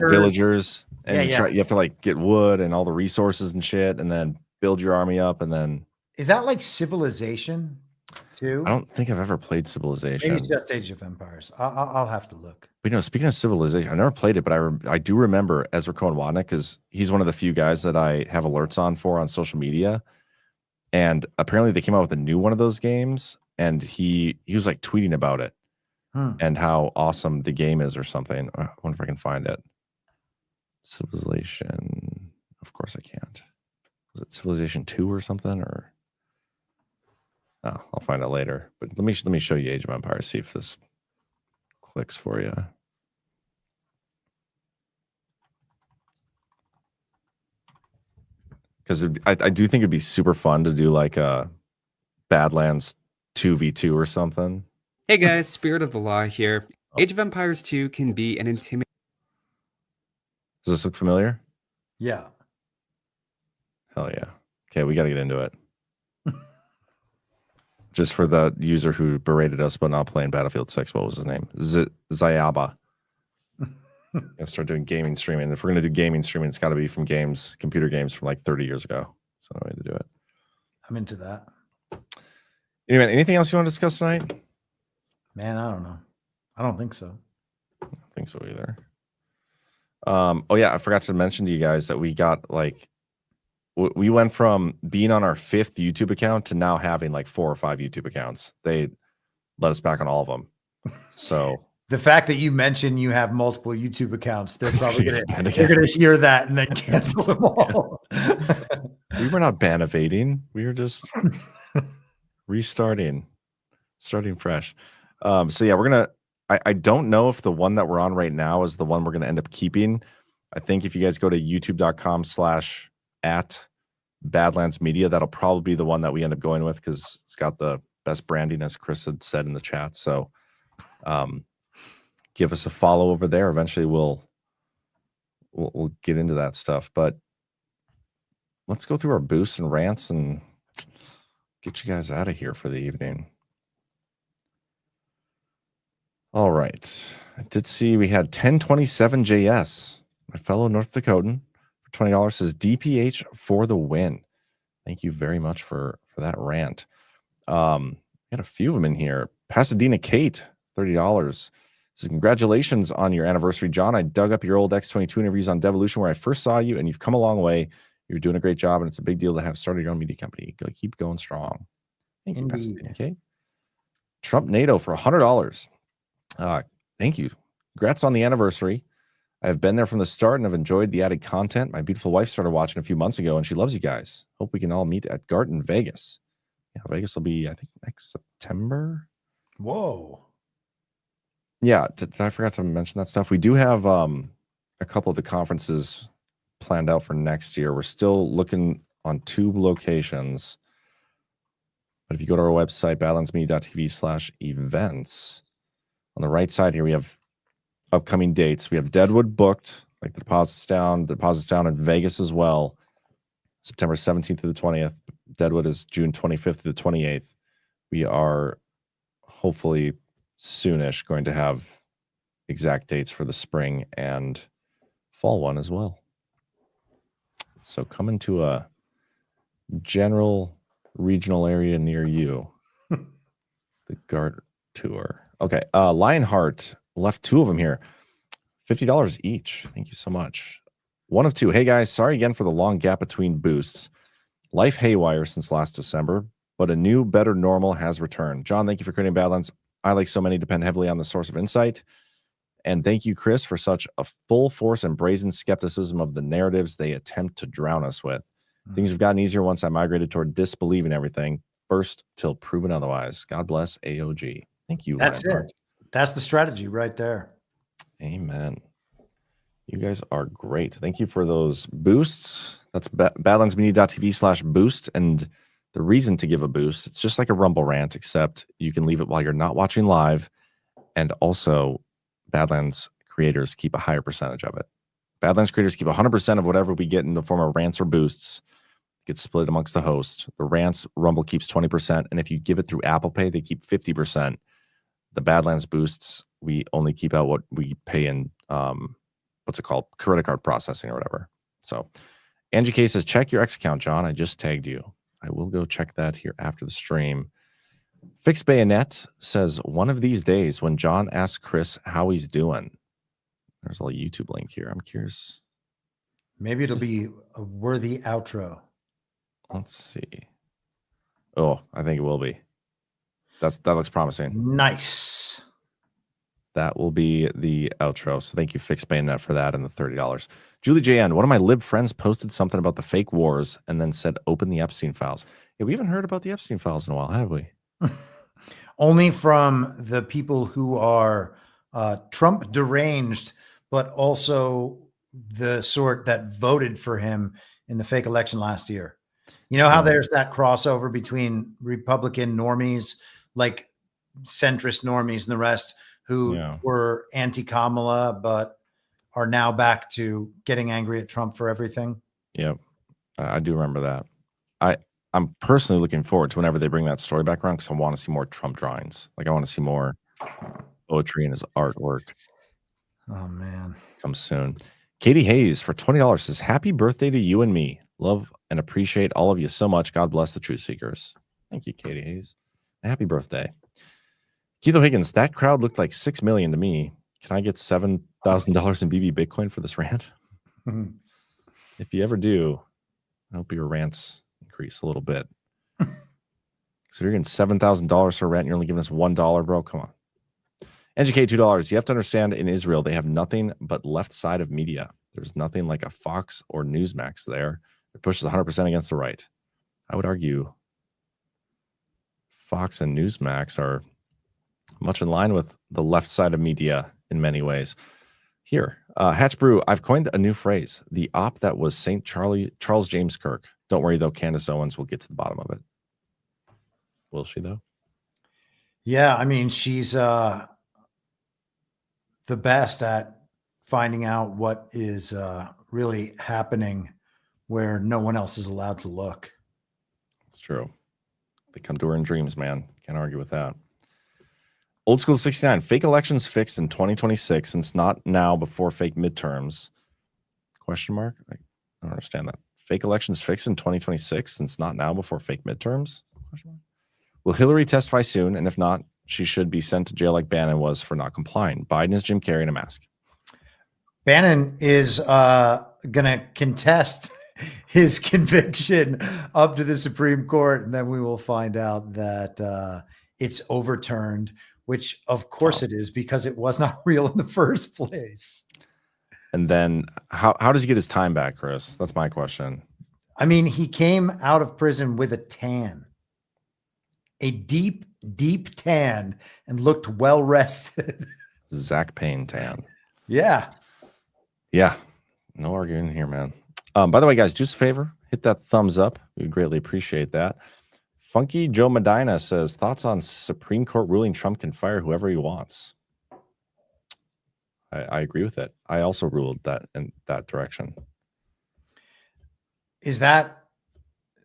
villagers, and you have to like get wood and all the resources and shit, and then build your army up, and then is that like Civilization too? I don't think I've ever played Civilization. Maybe it's just Age of Empires. I'll have to look. But speaking of Civilization, I never played it, but I do remember Ezra Cohen Wadnick because he's one of the few guys that I have alerts on social media, and apparently they came out with a new one of those games, and he was like tweeting about it. And how awesome the game is or something. I wonder if I can find it. Civilization. Of course I can't. Was it Civilization 2 or something? Or I'll find it later. But let me show you Age of Empires, see if this clicks for you. Because I do think it'd be super fun to do like a Badlands 2v2 or something. Hey guys, Spirit of the Law here. Age of Empires 2 can be an intimidating. Does this look familiar? Yeah. Hell yeah. Okay, we got to get into it. Just for the user who berated us about not playing Battlefield 6, what was his name? Zayaba. Gonna start doing gaming streaming. If we're going to do gaming streaming, it's got to be from computer games from like 30 years ago. That's the way to do it. I'm into that. Anyway, anything else you want to discuss tonight? Man, I don't know. I don't think so. I don't think so either. Oh yeah, I forgot to mention to you guys that we got we went from being on our 5th YouTube account to now having like 4 or 5 YouTube accounts. They let us back on all of them. So the fact that you mentioned you have multiple YouTube accounts, they're probably gonna hear that and then cancel them all. We were not ban evading. We were just starting fresh. So yeah, I don't know if the one that we're on right now is the one we're going to end up keeping. I think if you guys go to youtube.com/@Badlands Media, that'll probably be the one that we end up going with because it's got the best branding, as Chris had said in the chat. So give us a follow over there. Eventually we'll get into that stuff, but let's go through our boosts and rants and get you guys out of here for the evening. All right. I did see we had 1027 JS, my fellow North Dakotan, for $20 says DPH for the win. Thank you very much for that rant. We had a few of them in here. Pasadena Kate, $30. Says, congratulations on your anniversary, John. I dug up your old X22 interviews on Devolution where I first saw you, and you've come a long way. You're doing a great job, and it's a big deal to have started your own media company. Keep going strong. Thank you, Pasadena Kate. Trump NATO for $100. Thank you. Congrats on the anniversary. I've been there from the start and have enjoyed the added content. My beautiful wife started watching a few months ago and she loves you guys. Hope we can all meet at GART in Vegas. Yeah, Vegas will be, I think, next September. Whoa. Yeah, did I forgot to mention that stuff? We do have a couple of the conferences planned out for next year. We're still looking on 2 locations. But if you go to our website, badlandsmedia.tv/events, on the right side here, we have upcoming dates. We have Deadwood booked Like the deposits down in Vegas as well. September 17th to the 20th. Deadwood is June 25th to the 28th. We are hopefully soonish going to have exact dates for the spring and fall one as well. So coming to a general regional area near you. The Gart Tour. Okay. Lionheart left 2 of them here. $50 each. Thank you so much. 1 of 2. Hey guys, sorry again for the long gap between boosts. Life haywire since last December, but a new, better normal has returned. John, thank you for creating Badlands. I, like so many, depend heavily on the source of insight. And thank you, Chris, for such a full force and brazen skepticism of the narratives they attempt to drown us with. Things have gotten easier once I migrated toward disbelieving everything, first till proven otherwise. God bless AOG. Thank you. That's Lionheart. it. That's the strategy right there. Amen. You guys are great. Thank you for those boosts. That's badlandsmedia.tv/boost. And the reason to give a boost, it's just like a Rumble rant, except you can leave it while you're not watching live. And also, Badlands creators keep a higher percentage of it. Badlands creators keep 100% of whatever we get in the form of rants or boosts. Gets split amongst the host. The rants, Rumble keeps 20%. And if you give it through Apple Pay, they keep 50%. The Badlands boosts, we only keep out what we pay in, what's it called? Credit card processing or whatever. So Angie K says, check your X account, John. I just tagged you. I will go check that here after the stream. Fixed Bayonet says, one of these days when John asks Chris how he's doing. There's a little YouTube link here. I'm curious. Maybe it'll be a worthy outro. Let's see. Oh, I think it will be. That looks promising. Nice. That will be the outro. So thank you, Fixed Bayonet, for that and the $30. Julie JN, one of my lib friends posted something about the fake wars and then said, open the Epstein files. Yeah, we haven't heard about the Epstein files in a while, have we? Only from the people who are Trump deranged, but also the sort that voted for him in the fake election last year. You know how there's that crossover between Republican normies, like centrist normies and the rest, who were anti-Kamala, but are now back to getting angry at Trump for everything. Yep. I do remember that. I'm personally looking forward to whenever they bring that story back around because I want to see more Trump drawings. Like I want to see more poetry in his artwork. Oh, man. Comes soon. Katie Hayes for $20 says, happy birthday to you and me. Love and appreciate all of you so much. God bless the truth seekers. Thank you, Katie Hayes. Happy birthday. Keith Higgins, that crowd looked like 6 million to me. Can I get $7,000 in BB Bitcoin for this rant? If you ever do, I hope your rants increase a little bit. So if you're getting $7,000 for a rant, and you're only giving us $1, bro. Come on. NGK $2. You have to understand, in Israel, they have nothing but left side of media. There's nothing like a Fox or Newsmax there. It pushes 100% against the right. I would argue Fox and Newsmax are much in line with the left side of media in many ways. Here, Hatch Brew, I've coined a new phrase, the op that was St. Charles James Kirk. Don't worry, though, Candace Owens will get to the bottom of it. Will she, though? Yeah, I mean, she's the best at finding out what is really happening where no one else is allowed to look. It's true. They come to her in dreams, man. Can't argue with that. Old School 69, fake elections fixed in 2026 since not now before fake midterms. Question mark? I don't understand that. Fake elections fixed in 2026 since not now before fake midterms? Question mark. Will Hillary testify soon? And if not, she should be sent to jail like Bannon was for not complying. Biden is Jim Carrey in a mask. Bannon is going to contest his conviction up to the Supreme Court, and then we will find out that it's overturned, which of course it is because it was not real in the first place. And then how does he get his time back, Chris? That's my question. I mean, he came out of prison with a tan, a deep, deep tan, and looked well rested. Zach Payne tan. Yeah. Yeah. No arguing here, man. By the way, guys, do us a favor. Hit that thumbs up. We would greatly appreciate that. Funky Joe Medina says, thoughts on Supreme Court ruling Trump can fire whoever he wants. I agree with it. I also ruled that in that direction. Is that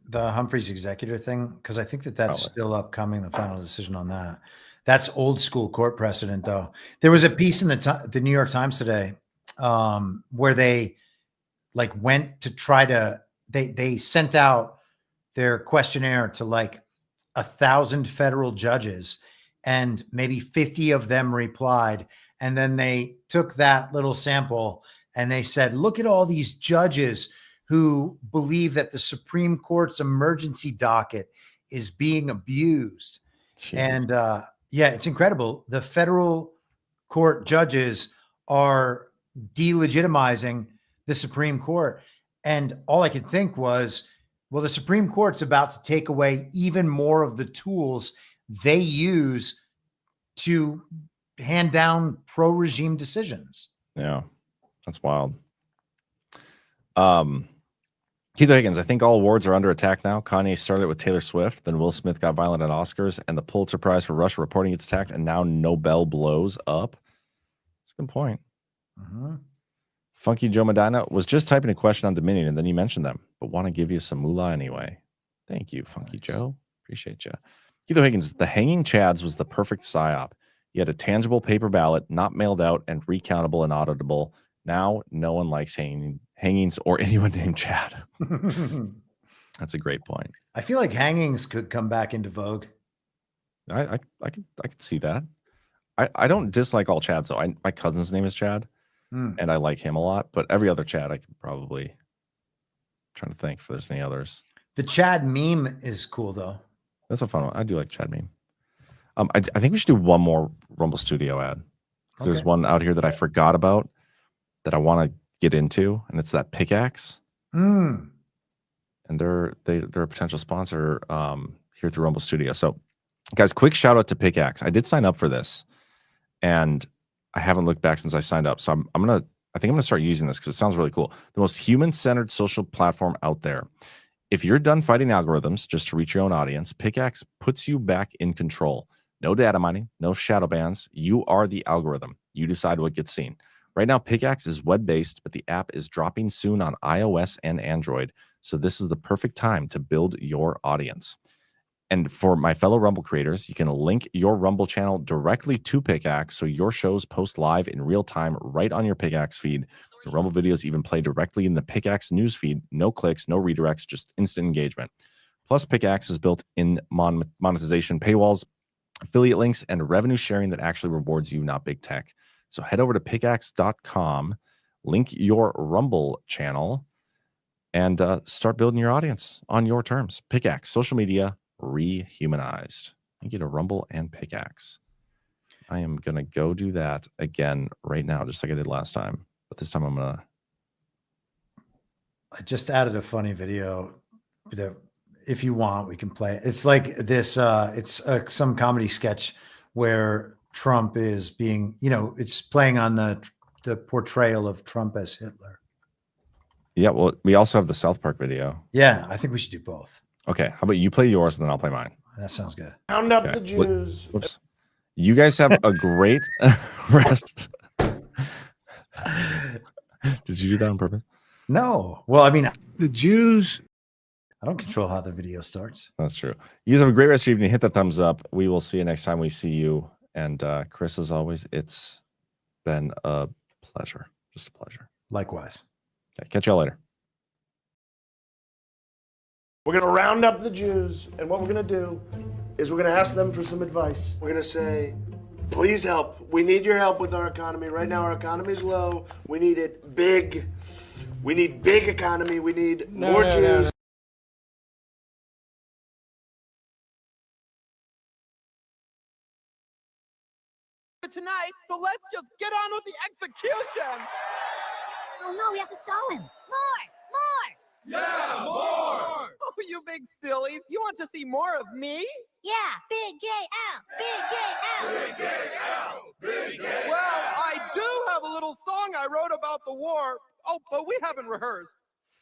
the Humphreys executor thing? Because I think that's Probably. still upcoming, the final decision on that. That's old school court precedent, though. There was a piece in the New York Times today where they like went to try to, they sent out their questionnaire to like 1,000 federal judges, and maybe 50 of them replied. And then they took that little sample and they said, look at all these judges who believe that the Supreme Court's emergency docket is being abused. Jeez. And yeah, it's incredible. The federal court judges are delegitimizing the Supreme Court. And all I could think was, well, the Supreme Court's about to take away even more of the tools they use to hand down pro-regime decisions. Yeah, that's wild. Keith Higgins, I think all awards are under attack now. Kanye started with Taylor Swift, then Will Smith got violent at Oscars, and the Pulitzer Prize for Russia reporting its attack, and now Nobel blows up. That's a good point. Mm-hmm. Funky Joe Medina was just typing a question on Dominion, and then you mentioned them, but want to give you some moolah anyway. Thank you, Funky Joe. Appreciate you. Keith Higgins, the hanging Chads was the perfect psyop. You had a tangible paper ballot, not mailed out, and recountable and auditable. Now, no one likes hangings or anyone named Chad. That's a great point. I feel like hangings could come back into vogue. I could see that. I don't dislike all Chads though. My cousin's name is Chad, and I like him a lot. But every other Chad, I could probably. I'm trying to think if there's any others. The Chad meme is cool though. That's a fun one. I do like Chad meme. I think we should do one more Rumble Studio ad. Okay. There's one out here that I forgot about that I want to get into, and it's that pickaxe. And they're a potential sponsor here through Rumble Studio. So, guys, quick shout out to Pickaxe. I did sign up for this, and I haven't looked back since I signed up. So I think I'm gonna start using this because it sounds really cool. The most human-centered social platform out there. If you're done fighting algorithms just to reach your own audience, Pickaxe puts you back in control. No data mining, no shadow bans. You are the algorithm. You decide what gets seen. Right now, Pickaxe is web-based, but the app is dropping soon on iOS and Android. So this is the perfect time to build your audience. And for my fellow Rumble creators, you can link your Rumble channel directly to Pickaxe so your shows post live in real time right on your Pickaxe feed. The Rumble videos even play directly in the Pickaxe news feed. No clicks, no redirects, just instant engagement. Plus, Pickaxe is built in monetization paywalls, affiliate links, and revenue sharing that actually rewards you, not big tech. So head over to pickaxe.com, link your Rumble channel, and start building your audience on your terms. Pickaxe, social media rehumanized. Thank you to Rumble and Pickaxe. I am going to go do that again right now, just like I did last time. But this time I'm going to... I just added a funny video that if you want, we can play it. It's like this, it's some comedy sketch where Trump is being, it's playing on the portrayal of Trump as Hitler. Yeah, well, we also have the South Park video. Yeah, I think we should do both. Okay, how about you play yours and then I'll play mine? That sounds good. Round up the Jews. Whoops. You guys have a great rest. Did you do that on purpose? No. Well, I mean, the Jews. I don't control how the video starts. That's true. You guys have a great rest of your evening. Hit that thumbs up. We will see you next time we see you. And Chris, as always, it's been a pleasure. Just a pleasure. Likewise. Okay, catch y'all later. We're going to round up the Jews, and what we're going to do is we're going to ask them for some advice. We're going to say, please help. We need your help with our economy. Right now, our economy is low. We need it big. We need big economy. We need more Jews. Tonight, so let's just get on with the execution. Oh no, we have to stall him. More! Yeah, more! Oh, you big sillies. You want to see more of me? Yeah, big gay out! Big gay out! Big gay out! Big gay Well, I do have a little song I wrote about the war. Oh, but we haven't rehearsed.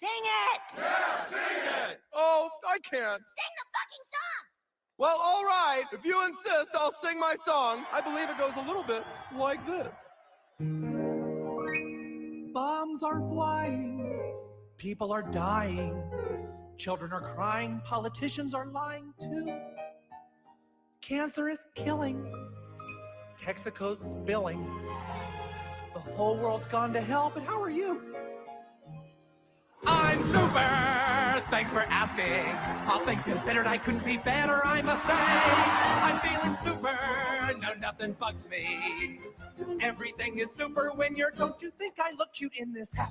Sing it! Yeah, sing it! Oh, I can't. Sing the fucking song! Well, all right. If you insist, I'll sing my song. I believe it goes a little bit like this. Bombs are flying. People are dying. Children are crying. Politicians are lying too. Cancer is killing. Texaco's spilling. The whole world's gone to hell, but how are you? I'm super! Thanks for asking. All things considered, I couldn't be better, I must say. I'm feeling super. No, nothing bugs me. Everything is super when you're... Don't you think I look cute in this hat?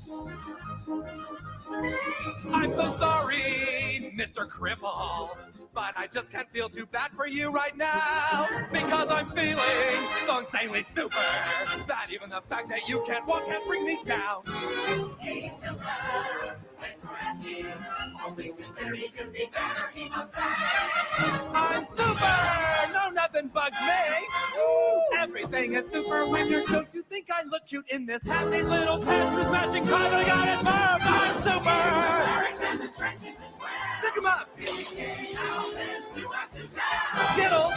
I'm so sorry, Mr. Cripple, but I just can't feel too bad for you right now, because I'm feeling so insanely super that even the fact that you can't walk can't bring me down. He's super, thanks for asking. Always consider he could be better, he must say. I'm super, no nothing bugs me. Everything is super when you're... Don't you think I look cute in this hat? These little pants with matching tie, I got it firm. I'm super. Barracks and the trenches as well. Stick 'em up. Houses, you have to tell. Skittles.